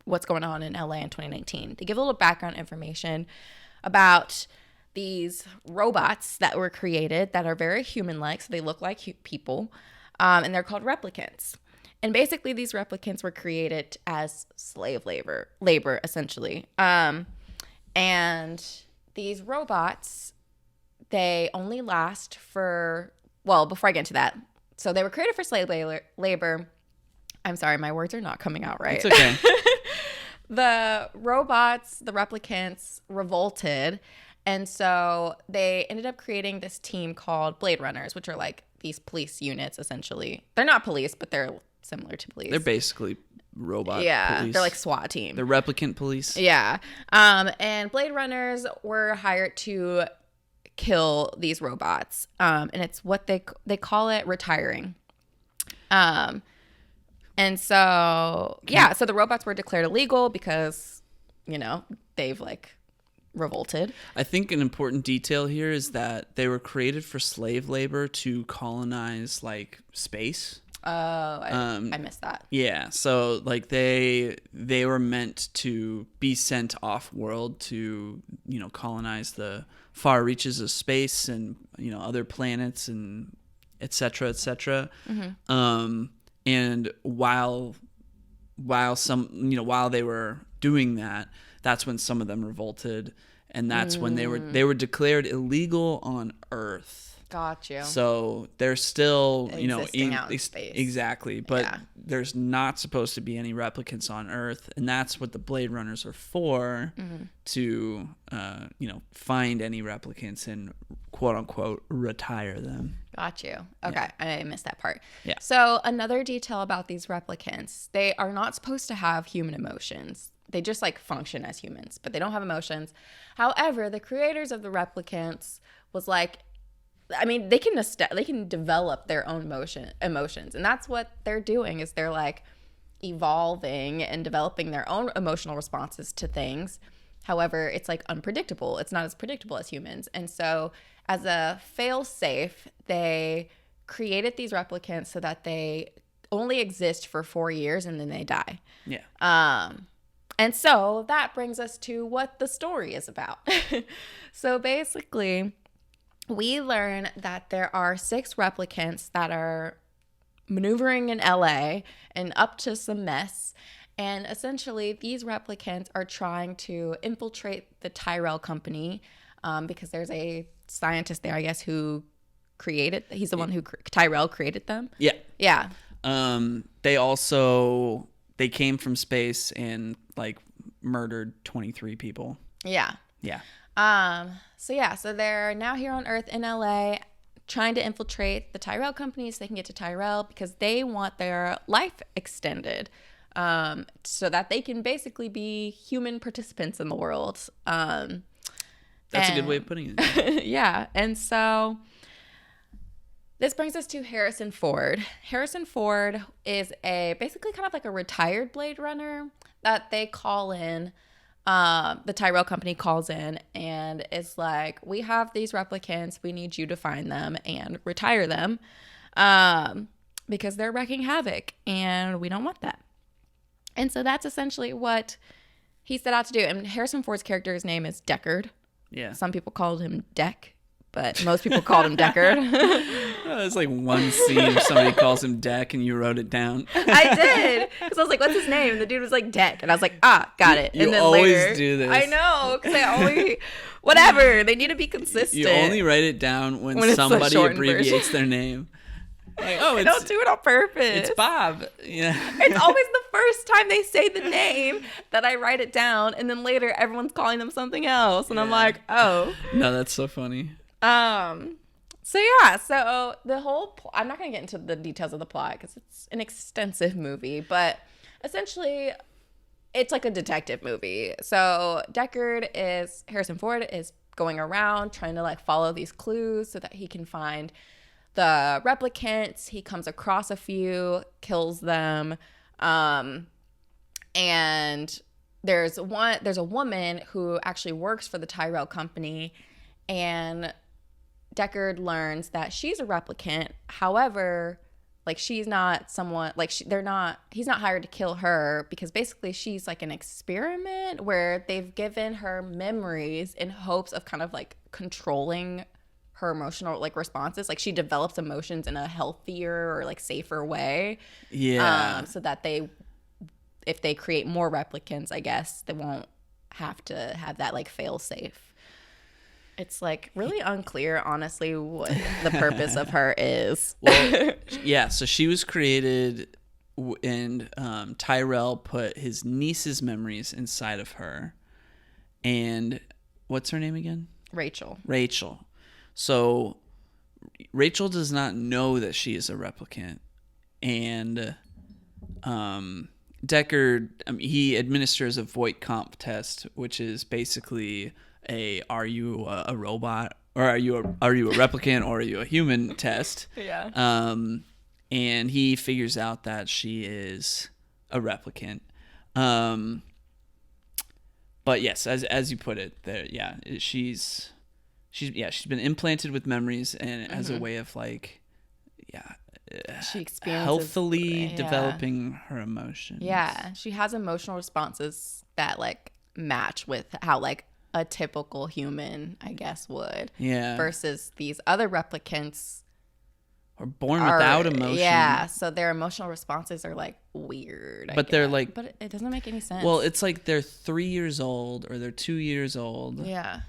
what's going on in LA in 2019, they give a little background information about these robots that were created that are very human-like, so they look like people, and they're called replicants. And basically, these replicants were created as slave labor essentially. And these robots, they only last for, well, before I get into that, so they were created for slave labor. I'm sorry, my words are not coming out right. It's okay. The robots, the replicants, revolted. And so they ended up creating this team called Blade Runners, which are like these police units, essentially. They're not police, but they're similar to police. They're basically robot police. They're like SWAT team. They're replicant police. Yeah. And Blade Runners were hired to kill these robots. And it's what they call it retiring. And so, yeah, so the robots were declared illegal because, they've like revolted. I think an important detail here is that they were created for slave labor to colonize like space. Oh, I missed that. Yeah, so like they were meant to be sent off world to, colonize the far reaches of space and, other planets and et cetera, et cetera. Mm-hmm. And while they were doing that, that's when some of them revolted, and that's when they were declared illegal on Earth. Got you. So they're still, existing out in space. Exactly, but there's not supposed to be any replicants on Earth, and that's what the Blade Runners are for, to find any replicants and quote unquote retire them. Got you. Okay, I missed that part. Yeah. So another detail about these replicants, they are not supposed to have human emotions. They just like function as humans, but they don't have emotions. However, the creators of the replicants was like, I mean, they can develop their own emotions, and that's what they're doing. Is they're like evolving and developing their own emotional responses to things. However, it's like unpredictable. It's not as predictable as humans, and so as a fail-safe, they created these replicants so that they only exist for 4 years and then they die. Yeah. And so that brings us to what the story is about. So basically, we learn that there are 6 replicants that are maneuvering in LA and up to some mess. And essentially, these replicants are trying to infiltrate the Tyrell company because there's a scientist there, I guess, who created. He's the one who Tyrell created them. Yeah. Yeah. They came from space and like murdered 23 people. Yeah. Yeah. So they're now here on Earth in LA trying to infiltrate the Tyrell company so they can get to Tyrell because they want their life extended, so that they can basically be human participants in the world. That's a good way of putting it. Yeah. And so this brings us to Harrison Ford. Harrison Ford is basically kind of like a retired Blade Runner that they call in. The Tyrell company calls in and is like, we have these replicants. We need you to find them and retire them because they're wreaking havoc and we don't want that. And so that's essentially what he set out to do. And Harrison Ford's character's name is Deckard. Yeah. Some people called him Deck, but most people called him Deckard. It's like one scene somebody calls him Deck and you wrote it down. I did. Because I was like, what's his name? And the dude was like, Deck. And I was like, got it. You and then always later, do this. I know. Because I always, whatever. They need to be consistent. You only write it down when it's somebody abbreviates version. their name. Like, I don't do it on purpose. It's Bob. Yeah. It's always the first time they say the name that I write it down. And then later everyone's calling them something else. And I'm like, oh. No, that's so funny. So yeah, so the whole I'm not going to get into the details of the plot because it's an extensive movie, but essentially it's like a detective movie. So Harrison Ford is going around trying to like follow these clues so that he can find the replicants. He comes across a few, kills them, and there's a woman who actually works for the Tyrell company, and Deckard learns that she's a replicant. However, like she's not someone like he's not hired to kill her because basically she's like an experiment where they've given her memories in hopes of kind of like controlling her emotional like responses. Like she develops emotions in a healthier or like safer way. Yeah. So that if they create more replicants, I guess they won't have to have that like fail safe. It's like really unclear, honestly, what the purpose of her is. Well, yeah. So she was created, and Tyrell put his niece's memories inside of her. And what's her name again? Rachel. So Rachel does not know that she is a replicant, and Deckard, he administers a Voight-Kampff test, which is basically are you a robot, or are you a replicant, or are you a human test. Yeah. And he figures out that she is a replicant. But yes, as you put it, there, yeah, she's been implanted with memories, and as a way of like, she experiences healthily developing her emotions. Yeah, she has emotional responses that like match with how like a typical human, I guess, would. Yeah. Versus these other replicants are born without emotion. Yeah, so their emotional responses are like weird. But they're like, but it doesn't make any sense. Well, it's like they're 3 years old or they're 2 years old. Yeah.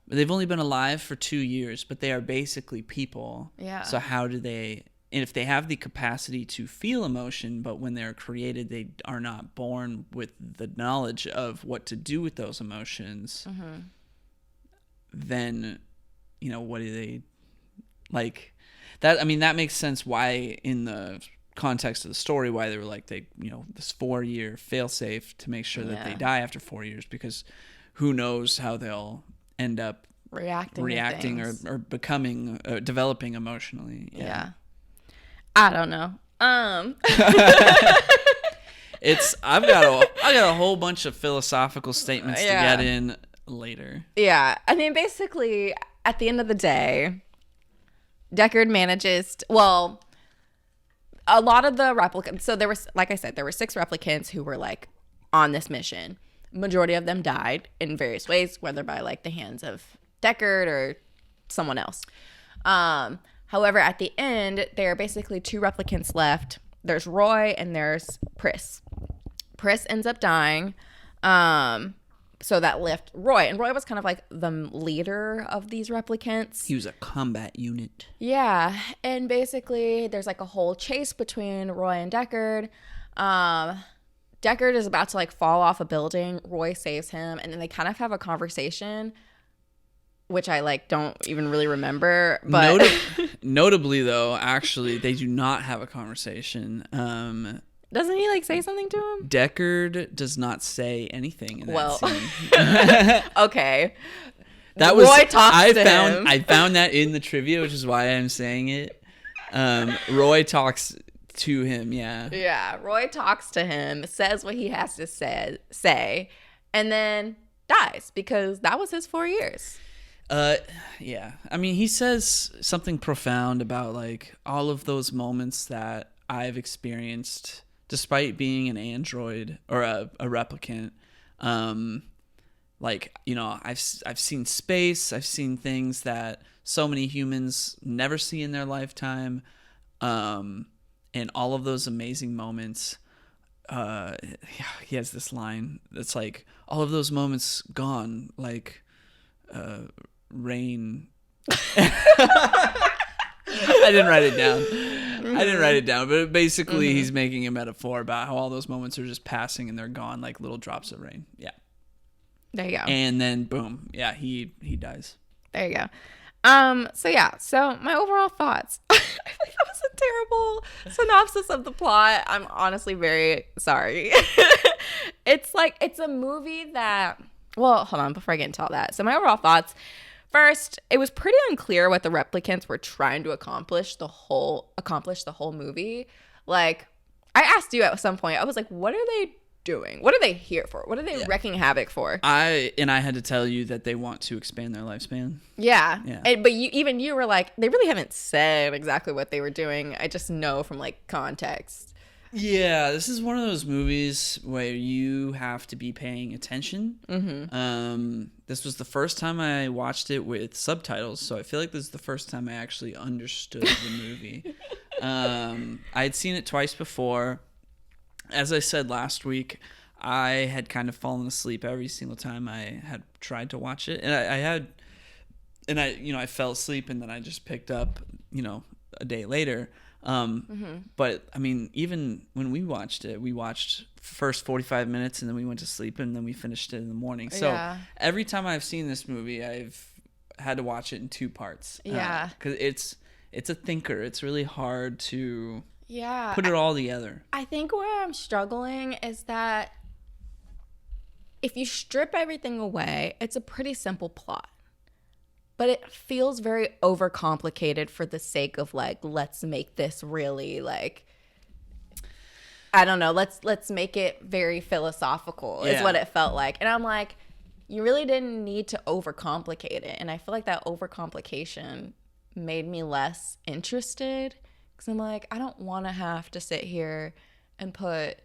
They've only been alive for 2 years, but they are basically people. Yeah. So how do they? And if they have the capacity to feel emotion, but when they're created, they are not born with the knowledge of what to do with those emotions, then, what do they like? That, I mean, that makes sense why in the context of the story, why they were like, this 4-year fail-safe to make sure that they die after 4 years, because who knows how they'll end up reacting or becoming, developing emotionally. Yeah. I don't know. I've got a whole bunch of philosophical statements to get in later. Yeah. I mean, basically, at the end of the day, Deckard manages a lot of the replicants. So there was, like I said, there were 6 replicants who were like on this mission. Majority of them died in various ways, whether by like the hands of Deckard or someone else. However, at the end, there are basically 2 replicants left. There's Roy and there's Pris. Pris ends up dying. So that left Roy. And Roy was kind of like the leader of these replicants. He was a combat unit. Yeah. And basically, there's like a whole chase between Roy and Deckard. Deckard is about to like fall off a building. Roy saves him. And then they kind of have a conversation. which I like don't even really remember. But Notably, though, actually, they do not have a conversation. Doesn't he like say something to him? Deckard does not say anything in that scene. Okay. That was Roy talks to him. I found that in the trivia, which is why I'm saying it. Roy talks to him, yeah. Yeah, Roy talks to him, says what he has to say, and then dies because that was his 4 years. Yeah. I mean, he says something profound about like all of those moments that I've experienced despite being an android or a replicant. Like, you know, I've seen space, I've seen things that so many humans never see in their lifetime. And all of those amazing moments, he has this line that's like, all of those moments gone, like rain. I didn't write it down. But basically he's making a metaphor about how all those moments are just passing and they're gone like little drops of rain. Yeah. There you go. And then boom. Yeah, he dies. There you go. So my overall thoughts. I think that was a terrible synopsis of the plot. I'm honestly very sorry. It's a movie that, well, hold on, before I get into all that. So my overall thoughts. First, it was pretty unclear what the replicants were trying to accomplish the whole movie. Like, I asked you at some point, I was like, what are they doing? What are they here for? What are they wrecking havoc for? I had to tell you that they want to expand their lifespan. Yeah. But you were like, they really haven't said exactly what they were doing. I just know from like context. Yeah, this is one of those movies where you have to be paying attention. This was the first time I watched it with subtitles, so I feel like this is the first time I actually understood the movie. I had seen it twice before. As I said last week, I had kind of fallen asleep every single time I had tried to watch it, and I fell asleep, and then I just picked up, a day later. But I mean, even when we watched it, we watched first 45 minutes and then we went to sleep and then we finished it in the morning. So every time I've seen this movie, I've had to watch it in two parts. Yeah. Cause it's a thinker. It's really hard to put it all together. I think where I'm struggling is that if you strip everything away, it's a pretty simple plot. But it feels very overcomplicated for the sake of like, let's make this really like, I don't know, let's make it very philosophical is what it felt like. And I'm like, you really didn't need to overcomplicate it. And I feel like that overcomplication made me less interested because I'm like, I don't want to have to sit here and put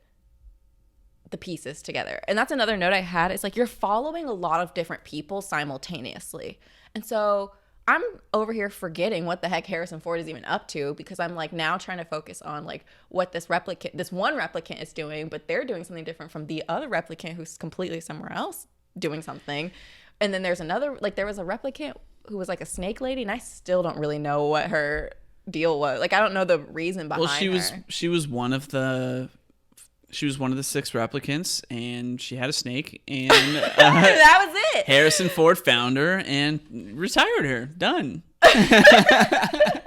the pieces together. And that's another note I had. It's like you're following a lot of different people simultaneously. And so I'm over here forgetting what the heck Harrison Ford is even up to because I'm like now trying to focus on like what this one replicant is doing, but they're doing something different from the other replicant who's completely somewhere else doing something. And then there's another, like there was a replicant who was like a snake lady and I still don't really know what her deal was. Like I don't know the reason behind her. She was one of the 6 replicants, and she had a snake, and that was it. Harrison Ford found her and retired her. Done. I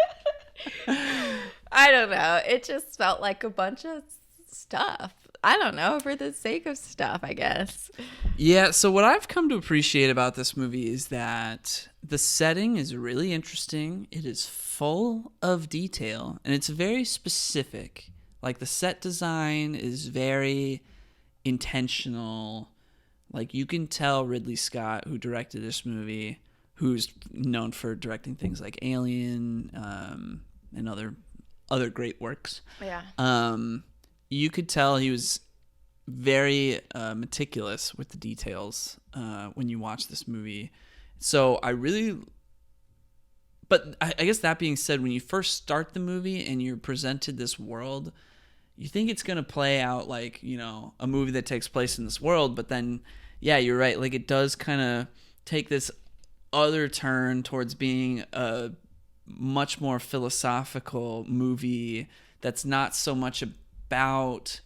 don't know. It just felt like a bunch of stuff. I don't know, for the sake of stuff, I guess. Yeah, so what I've come to appreciate about this movie is that the setting is really interesting. It is full of detail, and it's very specific. Like, the set design is very intentional. Like, you can tell Ridley Scott, who directed this movie, who's known for directing things like Alien and other great works. Yeah. You could tell he was very meticulous with the details when you watch this movie. So but I guess that being said, when you first start the movie and you're presented this world, you think it's going to play out like, a movie that takes place in this world. But then, yeah, you're right. Like, it does kind of take this other turn towards being a much more philosophical movie that's not so much about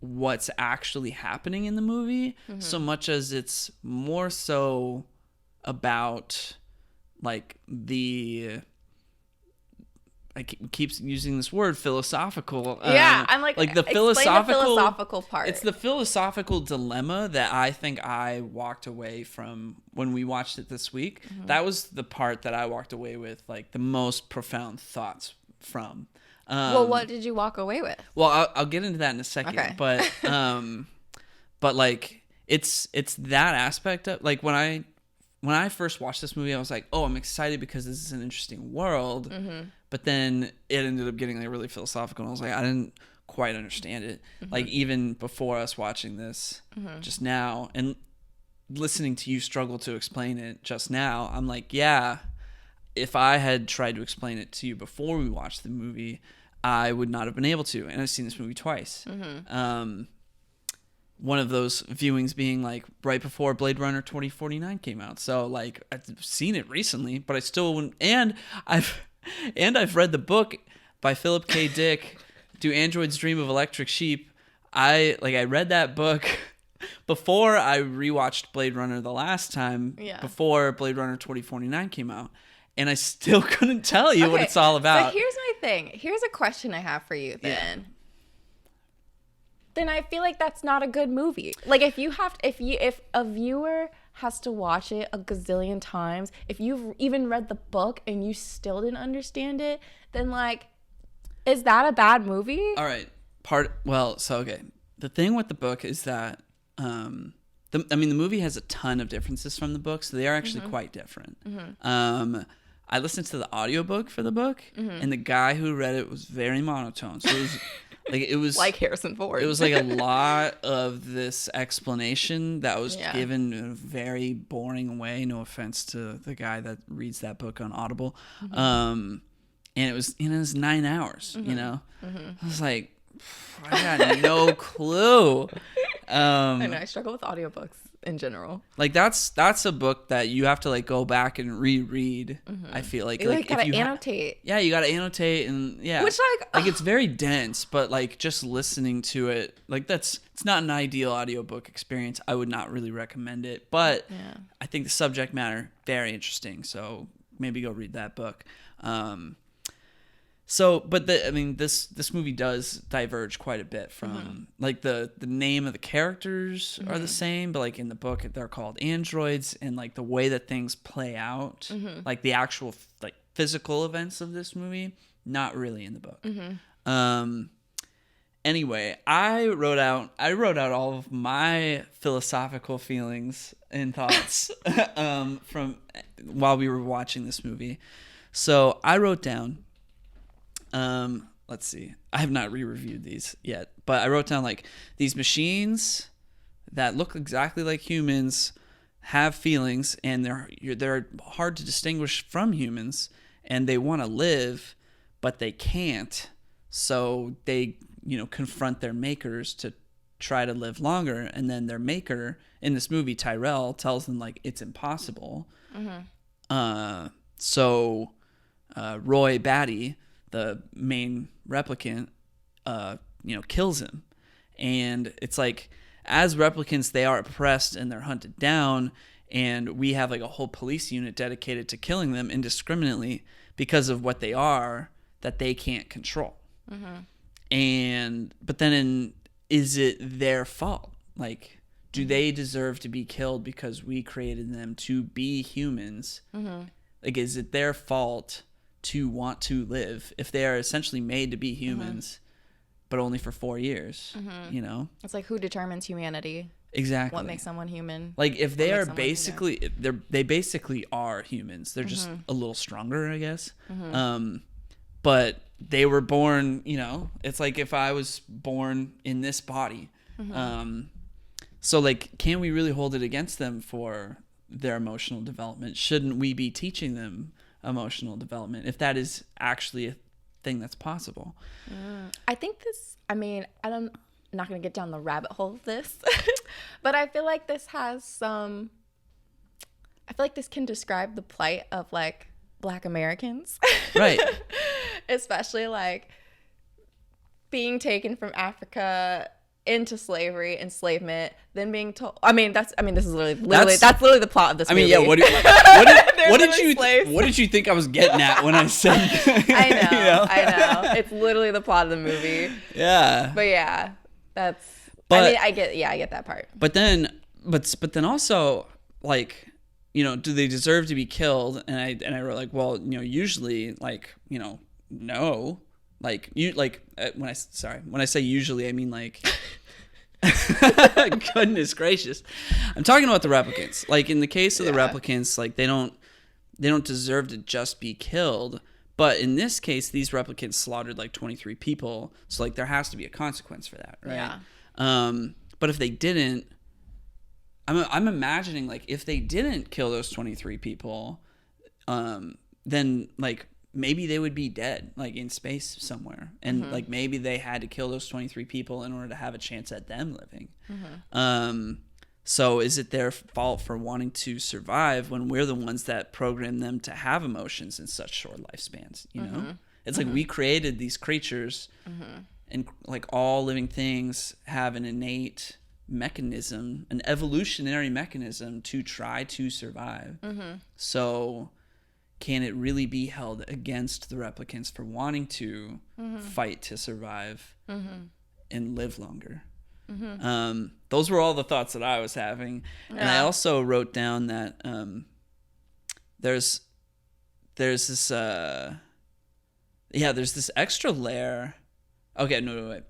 what's actually happening in the movie, so much as it's more so about like I keeps using this word philosophical. I'm like the philosophical part. It's the philosophical dilemma that I think I walked away from when we watched it this week. Mm-hmm. That was the part that I walked away with like the most profound thoughts from. Well, what did you walk away with? Well, I'll get into that in a second. Okay. But like it's that aspect of like when I first watched this movie, I was like, oh, I'm excited because this is an interesting world. Mm-hmm. But then it ended up getting like really philosophical. And I was like, I didn't quite understand it. Mm-hmm. Like even before us watching this just now and listening to you struggle to explain it just now, I'm like, yeah, if I had tried to explain it to you before we watched the movie, I would not have been able to. And I've seen this movie twice. Mm-hmm. One of those viewings being like right before Blade Runner 2049 came out. So like I've seen it recently, but I still wouldn't. And I've read the book by Philip K. Dick, Do Androids Dream of Electric Sheep? I read that book before I rewatched Blade Runner the last time, before Blade Runner 2049 came out. And I still couldn't tell you what it's all about. So here's my thing. Here's a question I have for you then. Yeah. Then I feel like that's not a good movie. Like if a viewer has to watch it a gazillion times, if you've even read the book and you still didn't understand it, then like, is that a bad movie? All right. Okay. The thing with the book is that, the movie has a ton of differences from the book, so they are actually quite different. Mm-hmm. I listened to the audiobook for the book, and the guy who read it was very monotone. So it was like Harrison Ford. It was like a lot of this explanation that was given in a very boring way. No offense to the guy that reads that book on Audible. And it was 9 hours, you know? I was like, I got no clue. I know, I struggle with audiobooks in general. Like that's a book that you have to like go back and reread. I feel like you gotta annotate. You gotta annotate, and which like it's very dense, but like just listening to it, like it's not an ideal audiobook experience. I would not really recommend it, but I think the subject matter very interesting, so maybe go read that book. This movie does diverge quite a bit from like the name of the characters are the same, but like in the book they're called androids, and like the way that things play out, like the actual like physical events of this movie, not really in the book. Anyway, I wrote out all of my philosophical feelings and thoughts from while we were watching this movie. So I wrote down. Let's see. I have not re-reviewed these yet, but I wrote down like these machines that look exactly like humans have feelings, and they're hard to distinguish from humans, and they want to live, but they can't. So they, confront their makers to try to live longer, and then their maker in this movie, Tyrell, tells them like it's impossible. So Roy Batty, the main replicant, kills him. And it's like, as replicants, they are oppressed and they're hunted down, and we have like a whole police unit dedicated to killing them indiscriminately because of what they are that they can't control. But then is it their fault? Like, do they deserve to be killed because we created them to be humans? Like, is it their fault to want to live if they are essentially made to be humans, but only for 4 years? It's like, who determines humanity? Exactly. What makes someone human? Like, if they are basically they basically are humans, they're just a little stronger, I guess. But they were born, it's like if I was born in this body. So like, can we really hold it against them for their emotional development? Shouldn't we be teaching them emotional development if that is actually a thing that's possible? I think I'm not going to get down the rabbit hole of this, but I feel like this can describe the plight of like Black Americans. Right. Especially like being taken from Africa into slavery, enslavement, then being told. This is literally that's literally the plot of this movie. Yeah. What did you think I was getting at when I said? I know. It's literally the plot of the movie. Yeah. But yeah, that's. I get that part. But then also, like, do they deserve to be killed? And I wrote, like, well, usually, like, no. Like, when I say usually, I mean, like, goodness gracious. I'm talking about the replicants. Like, in the case of the replicants, like, they don't deserve to just be killed. But in this case, these replicants slaughtered like 23 people. So, like, there has to be a consequence for that, right? Yeah. But if they didn't, I'm imagining, like, if they didn't kill those 23 people, then, like, maybe they would be dead, like, in space somewhere. And, like, maybe they had to kill those 23 people in order to have a chance at them living. So is it their fault for wanting to survive when we're the ones that program them to have emotions in such short lifespans, It's like we created these creatures, and, like, all living things have an innate mechanism, an evolutionary mechanism to try to survive. So can it really be held against the replicants for wanting to fight to survive and live longer? Those were all the thoughts that I was having. Yeah. And I also wrote down that there's this extra layer. Okay, no, wait.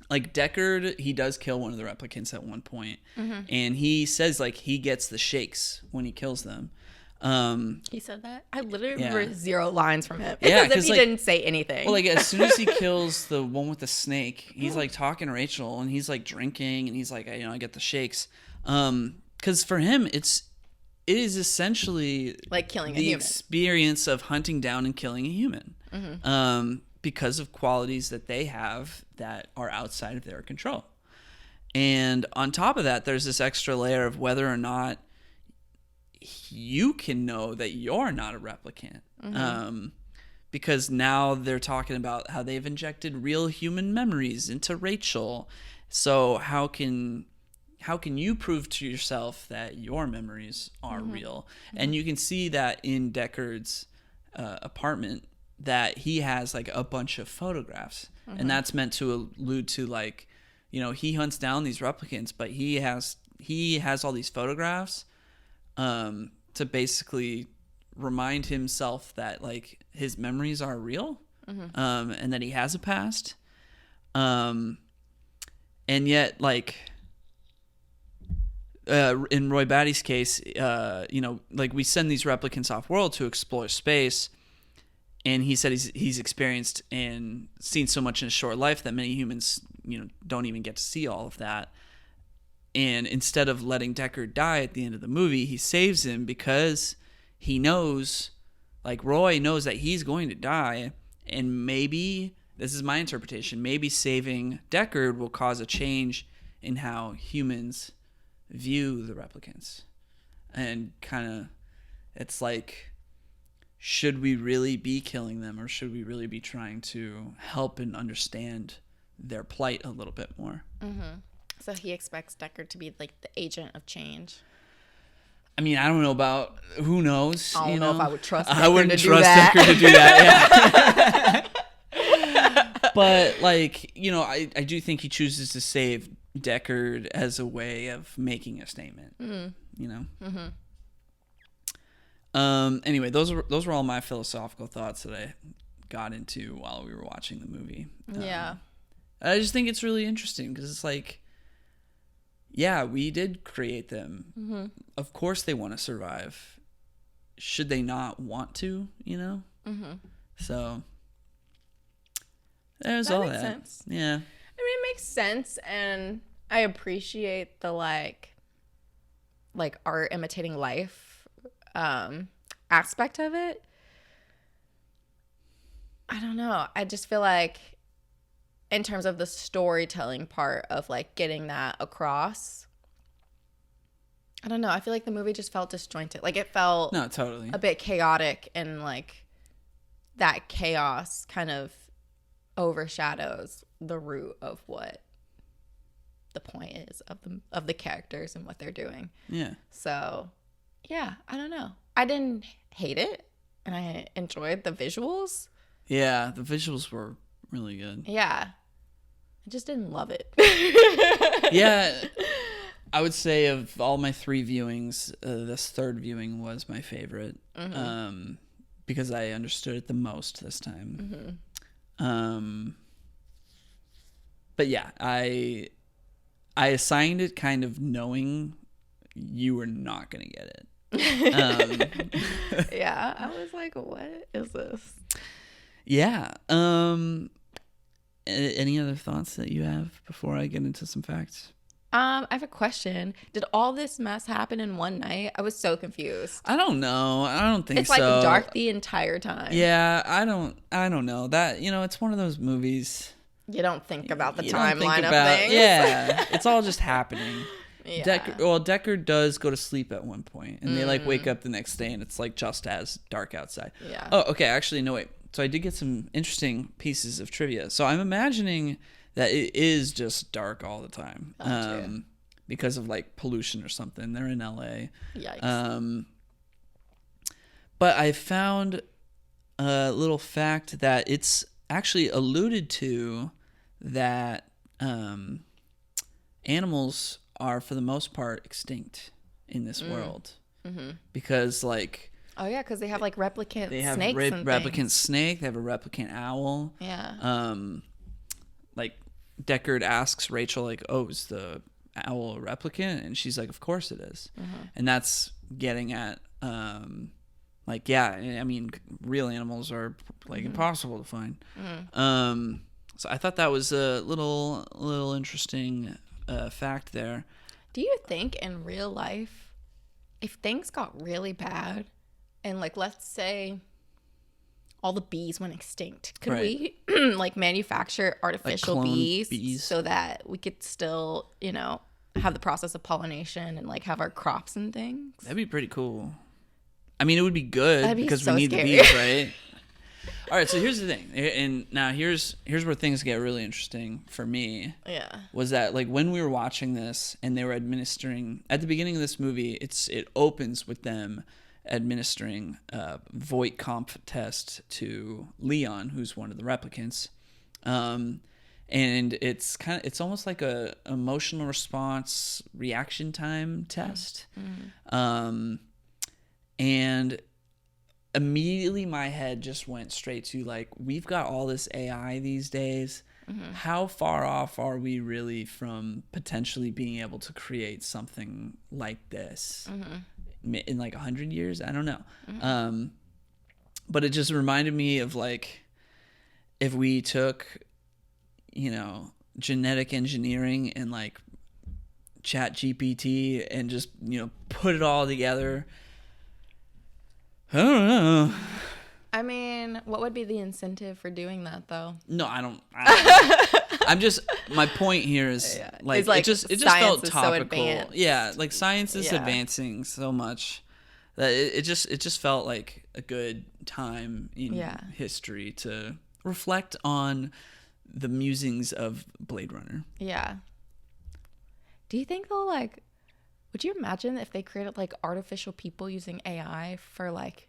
Like, Deckard, he does kill one of the replicants at one point, and he says, like, he gets the shakes when he kills them. He said that? I literally remember 0 lines from him. It's as if he didn't say anything. Well, like, as soon as he kills the one with the snake, he's, like, talking to Rachel, and he's, like, drinking, and he's like, I get the shakes. Because for him, it is essentially like killing a the human. Experience of hunting down and killing a human. Because of qualities that they have that are outside of their control. And on top of that, there's this extra layer of whether or not you can know that you're not a replicant. Because now they're talking about how they've injected real human memories into Rachel. So how can you prove to yourself that your memories are real? And you can see that in Deckard's apartment, that he has, like, a bunch of photographs. And that's meant to allude to, like, he hunts down these replicants, but he has all these photographs to basically remind himself that, like, his memories are real, and that he has a past. And yet, like, in Roy Batty's case, like, we send these replicants off world to explore space, and he said he's experienced and seen so much in a short life that many humans, don't even get to see all of that. And instead of letting Deckard die at the end of the movie, he saves him because he knows, like, Roy knows that he's going to die. And maybe, this is my interpretation, maybe saving Deckard will cause a change in how humans view the replicants. And kind of, it's like, should we really be killing them, or should we really be trying to help and understand their plight a little bit more? So he expects Deckard to be, like, the agent of change. I mean, I don't know about, who knows? I don't know if I would trust Deckard I wouldn't to trust do that. Deckard to do that, yeah. But, like, I do think he chooses to save Deckard as a way of making a statement, Anyway, those were all my philosophical thoughts that I got into while we were watching the movie. I just think it's really interesting because it's like, yeah, we did create them. Of course they want to survive. Should they not want to, So there's all that. That makes sense. Yeah. I mean, it makes sense, and I appreciate the, like art imitating life aspect of it. I don't know. I just feel like in terms of the storytelling part of, like, getting that across, I don't know. I feel like the movie just felt disjointed. Like, it felt a bit chaotic, and, like, that chaos kind of overshadows the root of what the point is of the characters and what they're doing. Yeah. So, yeah, I don't know. I didn't hate it, and I enjoyed the visuals. Yeah, the visuals were really good. Yeah. I just didn't love it. Yeah. I would say of all my 3 viewings, this third viewing was my favorite. Because I understood it the most this time. But yeah, I assigned it kind of knowing you were not going to get it. Yeah, I was like, what is this? Yeah. Any other thoughts that you have before I get into some facts? I have a question. Did all this mess happen in one night? I was so confused. I don't know. I don't think it's so. It's like dark the entire time. Yeah, I don't know. That, it's one of those movies. You don't think about the timeline of things. Yeah, it's all just happening. Yeah. Deckard does go to sleep at one point, and they like wake up the next day, and it's like just as dark outside. Yeah. Oh, okay. Actually, no, wait. So I did get some interesting pieces of trivia. So I'm imagining that it is just dark all the time, because of like pollution or something. They're in LA. Yikes. But I found a little fact that it's actually alluded to that animals are for the most part extinct in this world, because like. Oh yeah, because they have like replicant They have snakes and replicant things. snake. They have a replicant owl. Yeah. Like Deckard asks Rachel, like, "Oh, is the owl a replicant?" And she's like, "Of course it is." And that's getting at, like, yeah, I mean, real animals are like impossible to find. So I thought that was a little interesting fact there. Do you think in real life, if things got really bad, and like let's say all the bees went extinct, could we like manufacture artificial like bees so that we could still, have the process of pollination and like have our crops and things? That'd be pretty cool. I mean, it would be good because so we need scary. the bees, right? All right, so here's the thing, and now here's where things get really interesting for me. Yeah. Was that like when we were watching this and they were administering at the beginning of this movie? It opens with them administering a Voight comp test to Leon, who's one of the replicants, and it's almost like a emotional response reaction time test, and immediately my head just went straight to like, we've got all this AI these days. How far off are we really from potentially being able to create something like this in like 100 years? I don't know. But it just reminded me of like, if we took, genetic engineering and like Chat GPT and just, put it all together. I don't know. I mean, what would be the incentive for doing that, though? No, I don't. I'm just. My point here is like, It's like it just felt science is so topical. advanced. Yeah, like science is Yeah. advancing so much that it just felt like a good time in history to reflect on the musings of Blade Runner. Yeah. Do you think they'll like? Would you imagine if they created like artificial people using AI for like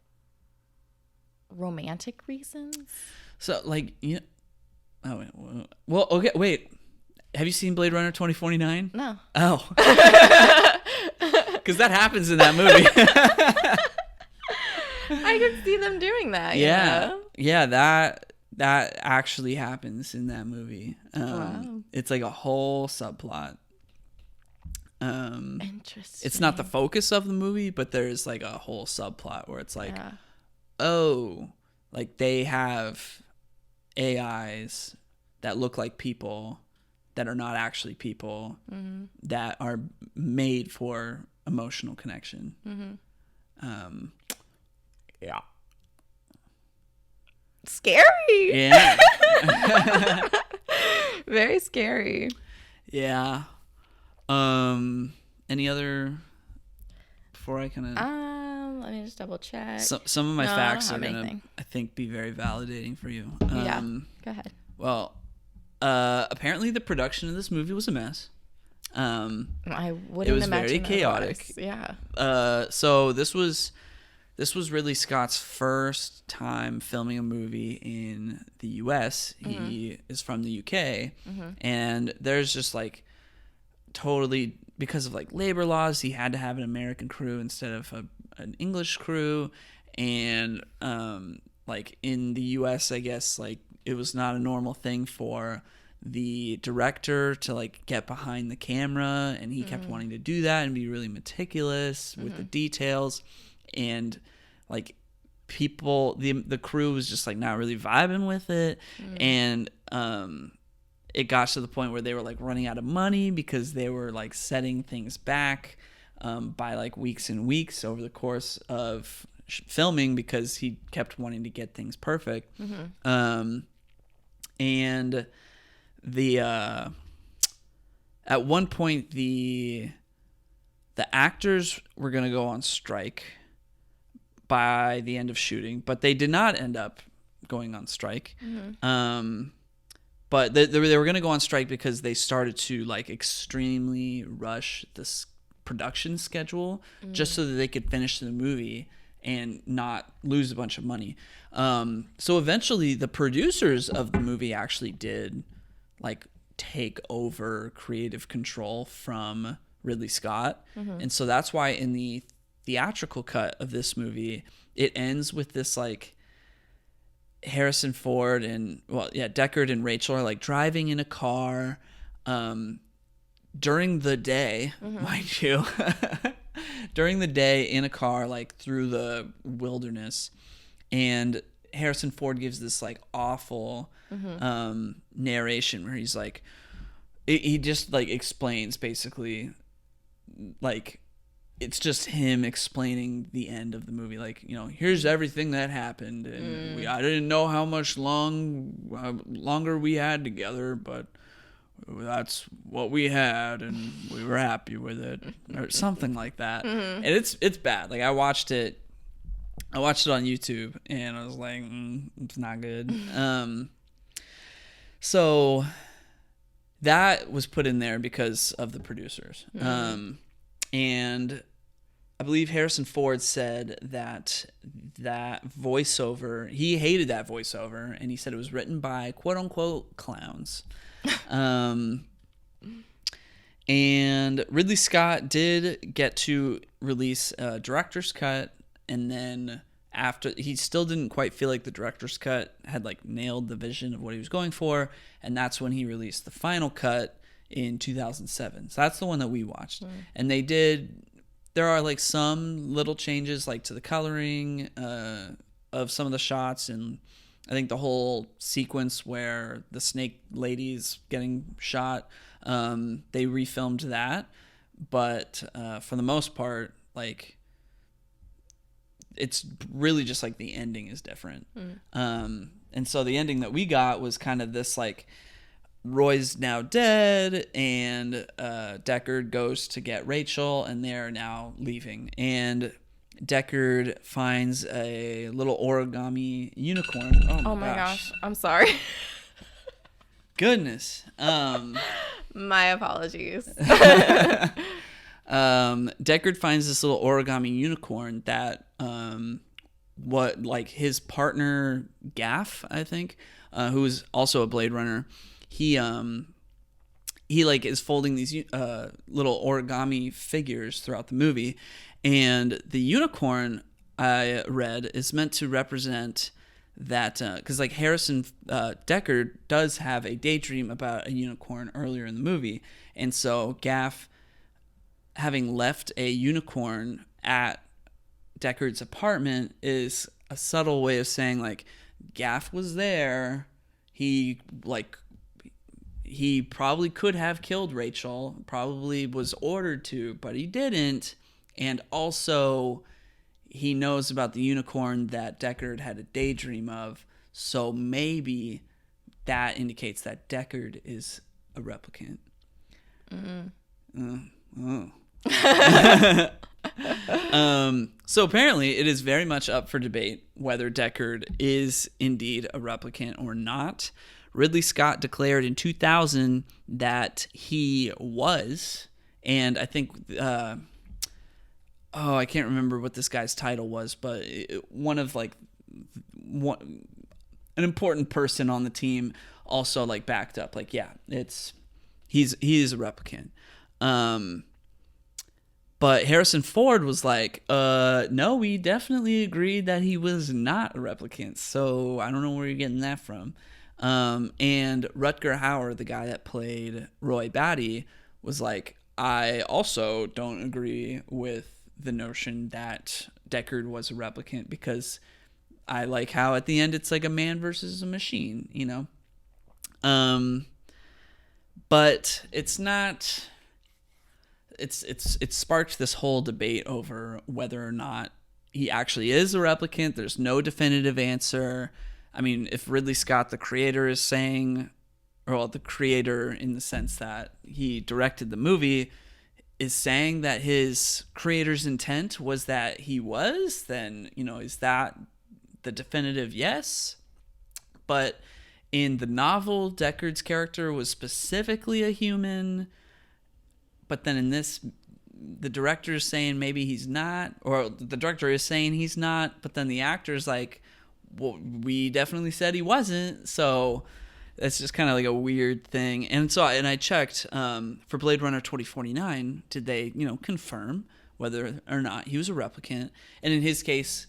romantic reasons? So like, oh wait, well, okay, wait. Have you seen Blade Runner 2049? No. Oh. Because that happens in that movie. I could see them doing that. Yeah, that actually happens in that movie. Wow. It's like a whole subplot. Interesting. It's not the focus of the movie, but there's like a whole subplot where it's like, oh, like they have AIs that look like people that are not actually people, that are made for emotional connection. Yeah. Scary. Yeah. Very scary. Yeah. Any other before I kind of let me just double check. some of my facts are gonna anything. I think be very validating for you. Go ahead. Well, apparently the production of this movie was a mess. I wouldn't it was imagine very chaotic. Yeah. So this was Ridley Scott's first time filming a movie in the U.S. He is from the U.K. And there's just like totally, because of like labor laws, he had to have an American crew instead of an English crew. And like in the U.S., I guess like it was not a normal thing for the director to like get behind the camera, and he kept wanting to do that and be really meticulous with the details. And like people, the crew was just like not really vibing with it. And it got to the point where they were like running out of money because they were like setting things back by like weeks and weeks over the course of filming, because he kept wanting to get things perfect. And the at one point the actors were going to go on strike by the end of shooting, but they did not end up going on strike. But they were going to go on strike because they started to like extremely rush this production schedule just so that they could finish the movie and not lose a bunch of money. So eventually the producers of the movie actually did like take over creative control from Ridley Scott. And so that's why in the theatrical cut of this movie, it ends with this like Harrison Ford and Deckard and Rachel are like driving in a car during the day, mind you, during the day in a car like through the wilderness. And Harrison Ford gives this like awful narration where he's like, he just like explains basically like it's just him explaining the end of the movie, like, you know, here's everything that happened, and I didn't know how much longer we had together, but that's what we had, and we were happy with it, or something like that. And it's bad. Like I watched it on YouTube, and I was like, it's not good. So that was put in there because of the producers. And I believe Harrison Ford said that voiceover, he hated that voiceover, and he said it was written by quote unquote clowns. And Ridley Scott did get to release a director's cut, and then after, he still didn't quite feel like the director's cut had like nailed the vision of what he was going for, and that's when he released the final cut in 2007. So that's the one that we watched. And there are like some little changes like to the coloring of some of the shots, and I think the whole sequence where the snake lady's getting shot, they refilmed that, but for the most part, like it's really just like the ending is different. And so the ending that we got was kind of this like, Roy's now dead, and Deckard goes to get Rachel, and they're now leaving. And Deckard finds a little origami unicorn. Oh my gosh. I'm sorry. Goodness. My apologies. Deckard finds this little origami unicorn that his partner Gaff, I think, who is also a Blade Runner, he like is folding these little origami figures throughout the movie, and the unicorn, I read, is meant to represent that because like Harrison Deckard does have a daydream about a unicorn earlier in the movie, and so Gaff, having left a unicorn at Deckard's apartment, is a subtle way of saying like Gaff was there. He probably could have killed Rachel, probably was ordered to, but he didn't. And also, he knows about the unicorn that Deckard had a daydream of, so maybe that indicates that Deckard is a replicant. So apparently, it is very much up for debate whether Deckard is indeed a replicant or not. Ridley Scott declared in 2000 that he was, and I think, I can't remember what this guy's title was, but an important person on the team also like backed up, like, yeah, he is a replicant. But Harrison Ford was like, no, we definitely agreed that he was not a replicant. So I don't know where you're getting that from. And Rutger Hauer, the guy that played Roy Batty, was like, I also don't agree with the notion that Deckard was a replicant, because I like how at the end it's like a man versus a machine, you know? But it's not... It's sparked this whole debate over whether or not he actually is a replicant. There's no definitive answer. I mean, if Ridley Scott, the creator, is saying, or the creator in the sense that he directed the movie, is saying that his creator's intent was that he was, then, you know, is that the definitive yes? But in the novel, Deckard's character was specifically a human. But then in this, the director is saying maybe he's not, or the director is saying he's not, but then the actor's like, well, we definitely said he wasn't. So it's just kind of like a weird thing. And so, I checked for Blade Runner 2049, did they, confirm whether or not he was a replicant? And in his case,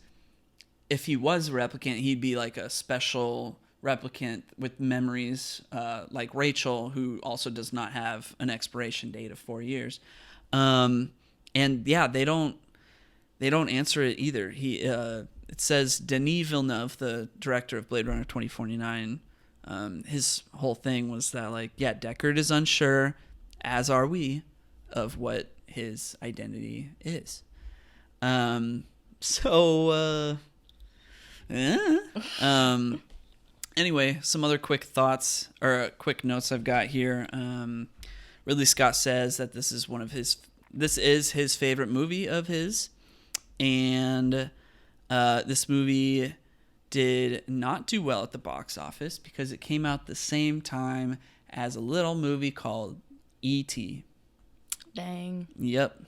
if he was a replicant, he'd be like a special replicant with memories, like Rachel, who also does not have an expiration date of 4 years. And yeah, they don't answer it either. It says Denis Villeneuve, the director of Blade Runner 2049, his whole thing was that, like, yeah, Deckard is unsure, as are we, of what his identity is. Anyway, some other quick thoughts or quick notes I've got here. Ridley Scott says that this is his favorite movie of his, and this movie did not do well at the box office because it came out the same time as a little movie called E.T. Dang. Yep.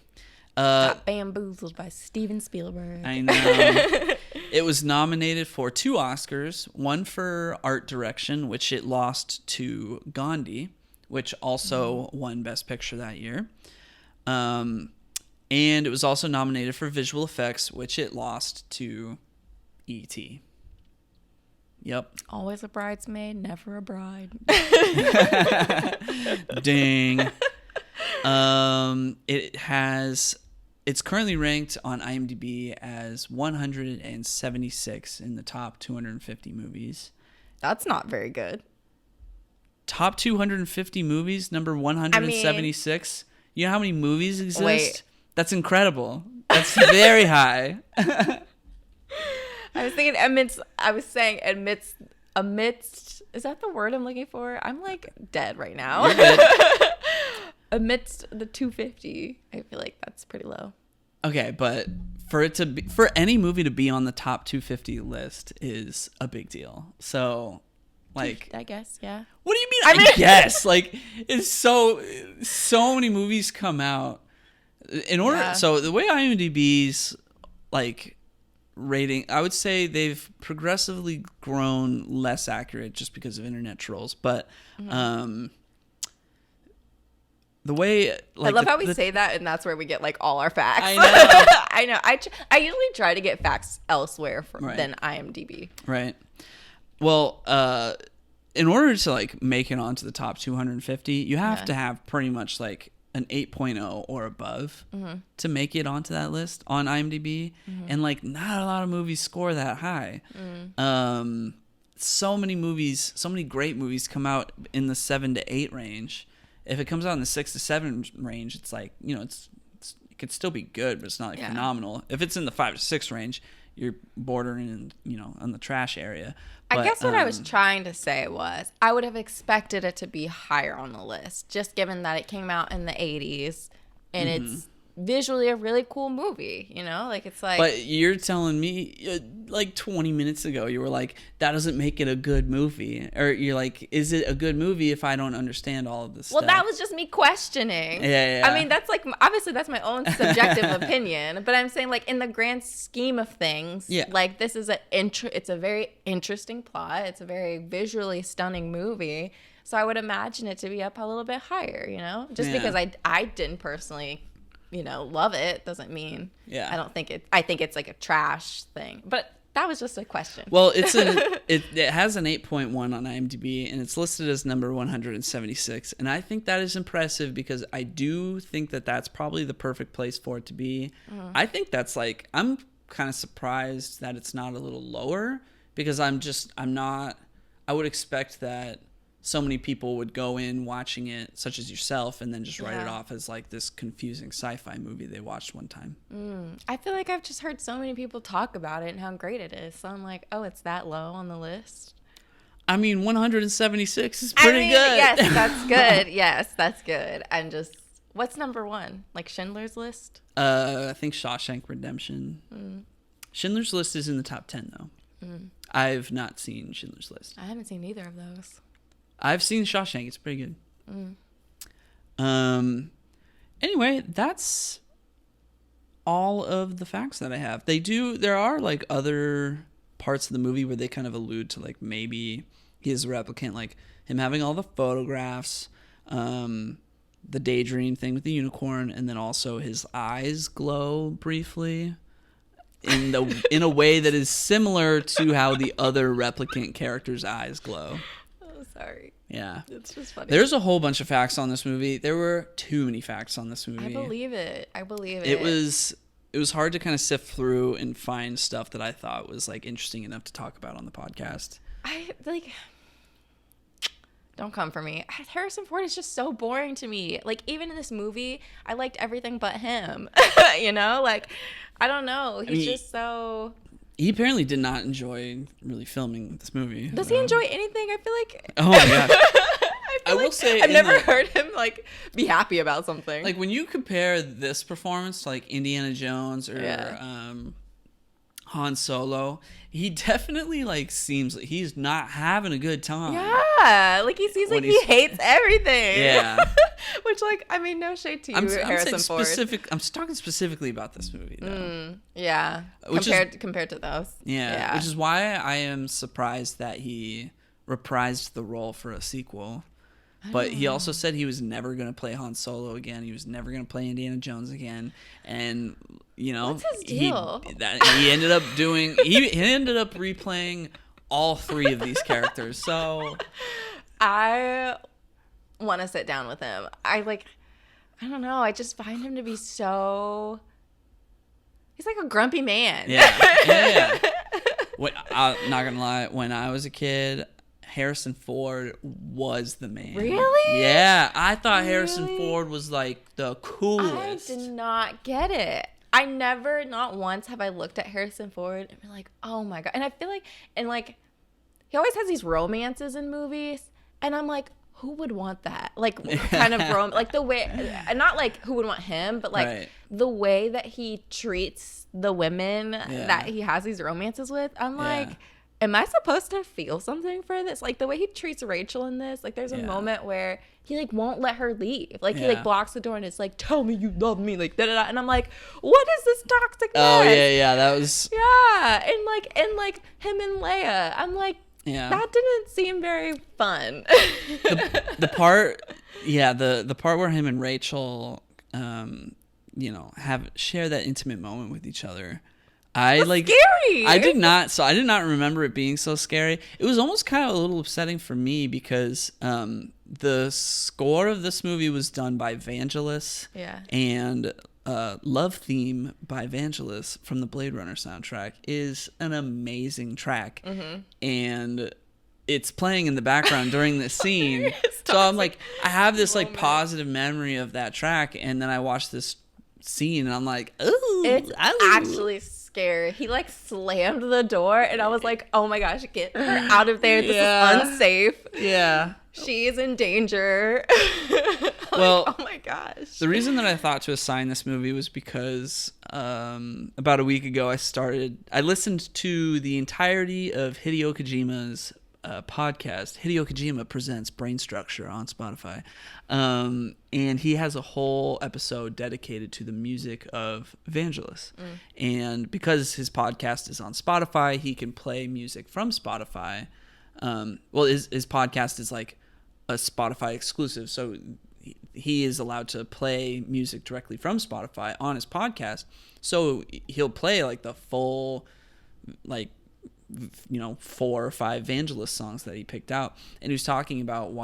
Got bamboozled by Steven Spielberg. I know. It was nominated for 2 Oscars, one for art direction, which it lost to Gandhi, which also won Best Picture that year. And it was also nominated for visual effects, which it lost to E.T. Yep. Always a bridesmaid, never a bride. Dang. It's currently ranked on IMDb as 176 in the top 250 movies. That's not very good. Top 250 movies, number 176. You know how many movies exist? Wait. That's incredible. That's very high. I was thinking amidst. Is that the word I'm looking for? I'm like dead right now. You're good. Amidst the 250, I feel like that's pretty low. Okay, but for any movie to be on the top 250 list is a big deal. So, like, I guess, yeah. What do you mean? I guess, like, it's so many movies come out in order. Yeah. So the way IMDb's like rating, I would say they've progressively grown less accurate just because of internet trolls. But the way, like, I love how we say that, and that's where we get like all our facts. I know. I know. I usually try to get facts elsewhere than IMDb. Right. Well, in order to like make it onto the top 250, you have to have pretty much like an 8.0 or above to make it onto that list on IMDb, and like not a lot of movies score that high. So many great movies come out in the 7 to 8 range. If it comes out in the 6 to 7 range, it's like, it could still be good, but it's not like phenomenal. If it's in the 5 to 6 range, you're bordering, on the trash area. But, I guess what I was trying to say was I would have expected it to be higher on the list, just given that it came out in the 80s and it's visually a really cool movie, you know? Like, it's like... But you're telling me, like 20 minutes ago, you were like, that doesn't make it a good movie. Or you're like, is it a good movie if I don't understand all of this stuff? Well, that was just me questioning. Yeah. I mean, that's like, obviously that's my own subjective opinion. But I'm saying, like, in the grand scheme of things, like, this is it's a very interesting plot. It's a very visually stunning movie. So I would imagine it to be up a little bit higher, you know? Just because I didn't personally, you know, love it doesn't mean I think it's like a trash thing. But that was just a question. Well, it has an 8.1 on IMDb, and it's listed as number 176. And I think that is impressive because I do think that that's probably the perfect place for it to be. I think that's like, I'm kind of surprised that it's not a little lower because I would expect that so many people would go in watching it, such as yourself, and then just write it off as like this confusing sci-fi movie they watched one time. I feel like I've just heard so many people talk about it and how great it is. So I'm like, oh, it's that low on the list? I mean, 176 is pretty good. Yes, that's good. Yes, that's good. I'm just, what's number one? Like Schindler's List? I think Shawshank Redemption. Schindler's List is in the top 10, though. I've not seen Schindler's List. I haven't seen either of those. I've seen Shawshank. It's pretty good. Anyway, that's all of the facts that I have. There are like other parts of the movie where they kind of allude to like maybe he's a replicant, like him having all the photographs, the daydream thing with the unicorn, and then also his eyes glow briefly in a way that is similar to how the other replicant character's eyes glow. Sorry. Yeah. It's just funny. There's a whole bunch of facts on this movie. There were too many facts on this movie. I believe it. It was hard to kind of sift through and find stuff that I thought was like interesting enough to talk about on the podcast. Don't come for me. Harrison Ford is just so boring to me. Like, even in this movie, I liked everything but him. You know? Like, I don't know. He's just so... He apparently did not enjoy really filming this movie. Does he enjoy anything? I feel like... Oh, my God. I will say... I've never heard him, like, be happy about something. Like, when you compare this performance to, like, Indiana Jones or Han Solo, he definitely, like, seems like he's not having a good time. Yeah. Like, he seems like he hates everything. Yeah. Which, like, I mean, no shade to you, Harrison Ford. I'm talking specifically about this movie, though. Yeah. Compared to those. Yeah. Which is why I am surprised that he reprised the role for a sequel. But he also said he was never going to play Han Solo again. He was never going to play Indiana Jones again. And, you know, what's his deal? He ended up replaying all three of these characters. So I want to sit down with him. I don't know. I just find him to be so... He's like a grumpy man. Yeah. I'm not going to lie. When I was a kid... Harrison Ford was the man. Really? Yeah, I thought Harrison Ford was like the coolest. I did not get it. I never, not once have I looked at Harrison Ford and been like, oh my God. And I feel like, he always has these romances in movies. And I'm like, who would want that? Like, kind of like the way, not like who would want him, but like the way that he treats the women that he has these romances with. I'm like, am I supposed to feel something for this? Like, the way he treats Rachel in this, like, there's a moment where he, like, won't let her leave. Like, he, like, blocks the door and is like, tell me you love me, like, da-da-da. And I'm like, what is this toxic mess? Oh, yeah, that was... Yeah, and him and Leia, I'm like, that didn't seem very fun. the part where him and Rachel, share that intimate moment with each other... Scary. I did not remember it being so scary. It was almost kind of a little upsetting for me because the score of this movie was done by Vangelis. Yeah. And Love Theme by Vangelis from the Blade Runner soundtrack is an amazing track. Mm-hmm. And it's playing in the background during this scene. So I'm like, I have this like positive memory of that track, and then I watch this scene and I'm like, ooh, it's actually scary. He like slammed the door and I was like, oh my gosh, get her out of there. This is unsafe. Yeah. She is in danger. Well, oh my gosh. The reason that I thought to assign this movie was because about a week ago I listened to the entirety of Hideo Kojima's podcast. Hideo Kojima Presents Brain Structure on Spotify. And he has a whole episode dedicated to the music of Vangelis. And because his podcast is on Spotify, he can play music from Spotify. His podcast is like a Spotify exclusive, so he is allowed to play music directly from Spotify on his podcast. So he'll play like the full, 4 or 5 Vangelis songs that he picked out. And he was talking about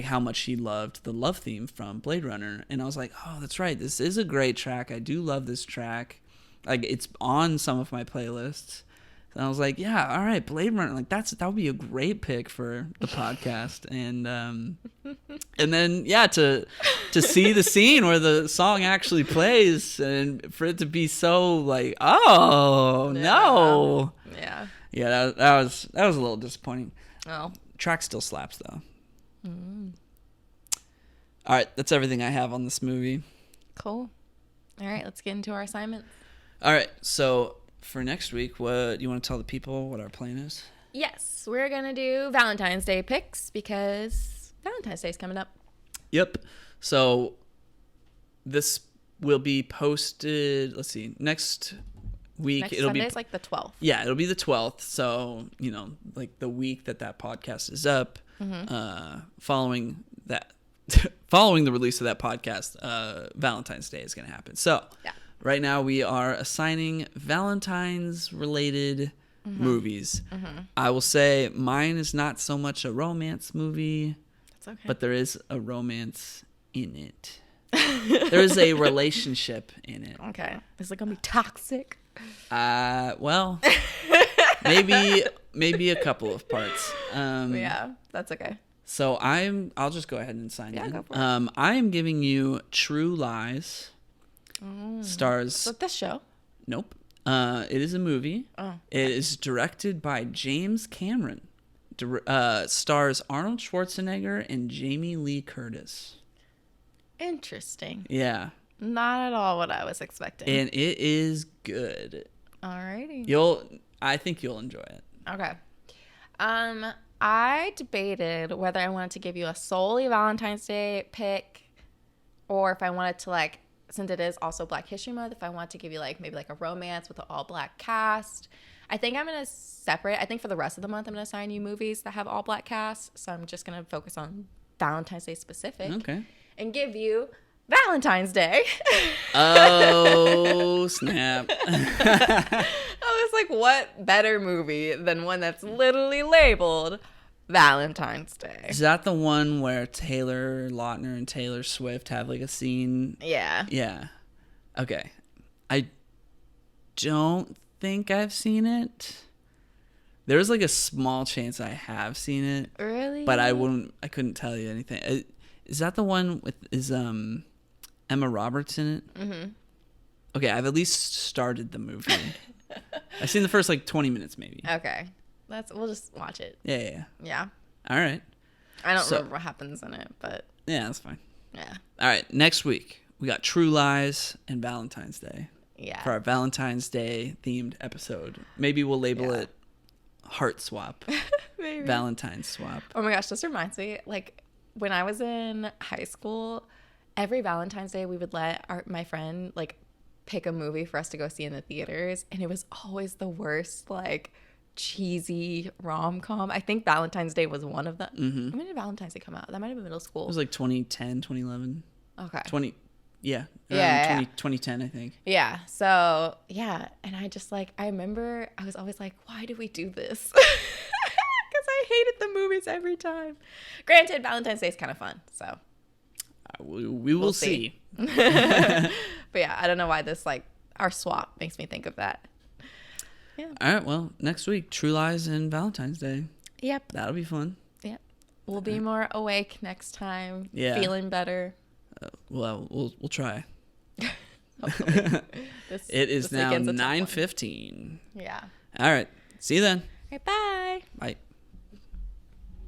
how much he loved the love theme from Blade Runner. And I was like, oh, that's right. This is a great track. I do love this track. Like, it's on some of my playlists. And I was like, yeah, all right, Blade Runner. Like, that would be a great pick for the podcast. And then, yeah, to see the scene where the song actually plays and for it to be so like, oh, no. Yeah. Yeah, that was a little disappointing. Oh. Track still slaps, though. All right, that's everything I have on this movie. Cool. All right, let's get into our assignment. All right, so for next week, what you want to tell the people what our plan is? Yes, we're going to do Valentine's Day picks because Valentine's Day is coming up. Yep. So this will be posted, let's see, next week. Next it'll Sunday's be like the 12th. Yeah, it'll be the 12th. So, like the week that podcast is up, following the release of that podcast, Valentine's Day is going to happen. So, yeah. Right now we are assigning Valentine's related movies. I will say mine is not so much a romance movie. That's okay. But there is a romance in it. There is a relationship in it. Okay. Is it going to be toxic? Well, maybe a couple of parts. Yeah, that's okay. So I'll just go ahead and sign in. Go for it. I am giving you True Lies. Stars. So this show? Nope. It is a movie. Oh. It is directed by James Cameron. Stars Arnold Schwarzenegger and Jamie Lee Curtis. Interesting. Yeah. Not at all what I was expecting. And it is good. Alrighty. I think you'll enjoy it. Okay. I debated whether I wanted to give you a solely Valentine's Day pick or if I wanted to since it is also Black History Month, if I want to give you maybe a romance with an all-black cast. I think I'm going to separate. I think for the rest of the month, I'm going to assign you movies that have all-black casts. So I'm just going to focus on Valentine's Day specific. Okay. And give you Valentine's Day. Oh, snap. I was like, what better movie than one that's literally labeled Valentine's Day? Is that the one where Taylor Lautner and Taylor Swift have a scene? Yeah. Yeah. Okay. I don't think I've seen it. There's a small chance I have seen it. Really? But I couldn't tell you anything. Is that the one with Emma Roberts in it? Mm-hmm. Okay, I've at least started the movie. I've seen the first 20 minutes maybe. Okay. We'll just watch it. Yeah. All right. I don't remember what happens in it, but yeah, that's fine. Yeah. All right, next week we got True Lies and Valentine's Day. Yeah. For our Valentine's Day themed episode. Maybe we'll label it Heart Swap. Maybe. Valentine's Swap. Oh my gosh, this reminds me, when I was in high school, every Valentine's Day we would let my friend pick a movie for us to go see in the theaters, and it was always the worst cheesy rom-com. I think Valentine's Day was one of them. Mm-hmm. When did Valentine's Day come out? That might have been middle school. It was 2010, 2011. Okay. 2010, I think. Yeah. So, yeah. And I just I remember I was always why do we do this? Because I hated the movies every time. Granted, Valentine's Day is kind of fun. So, we will see. But yeah, I don't know why this our swap makes me think of that. Yeah. All right. Well, next week, True Lies and Valentine's Day. Yep. That'll be fun. Yep. We'll be more awake next time. Yeah. Feeling better. Well, we'll try. It is now 9:15. Yeah. All right. See you then. All right, bye.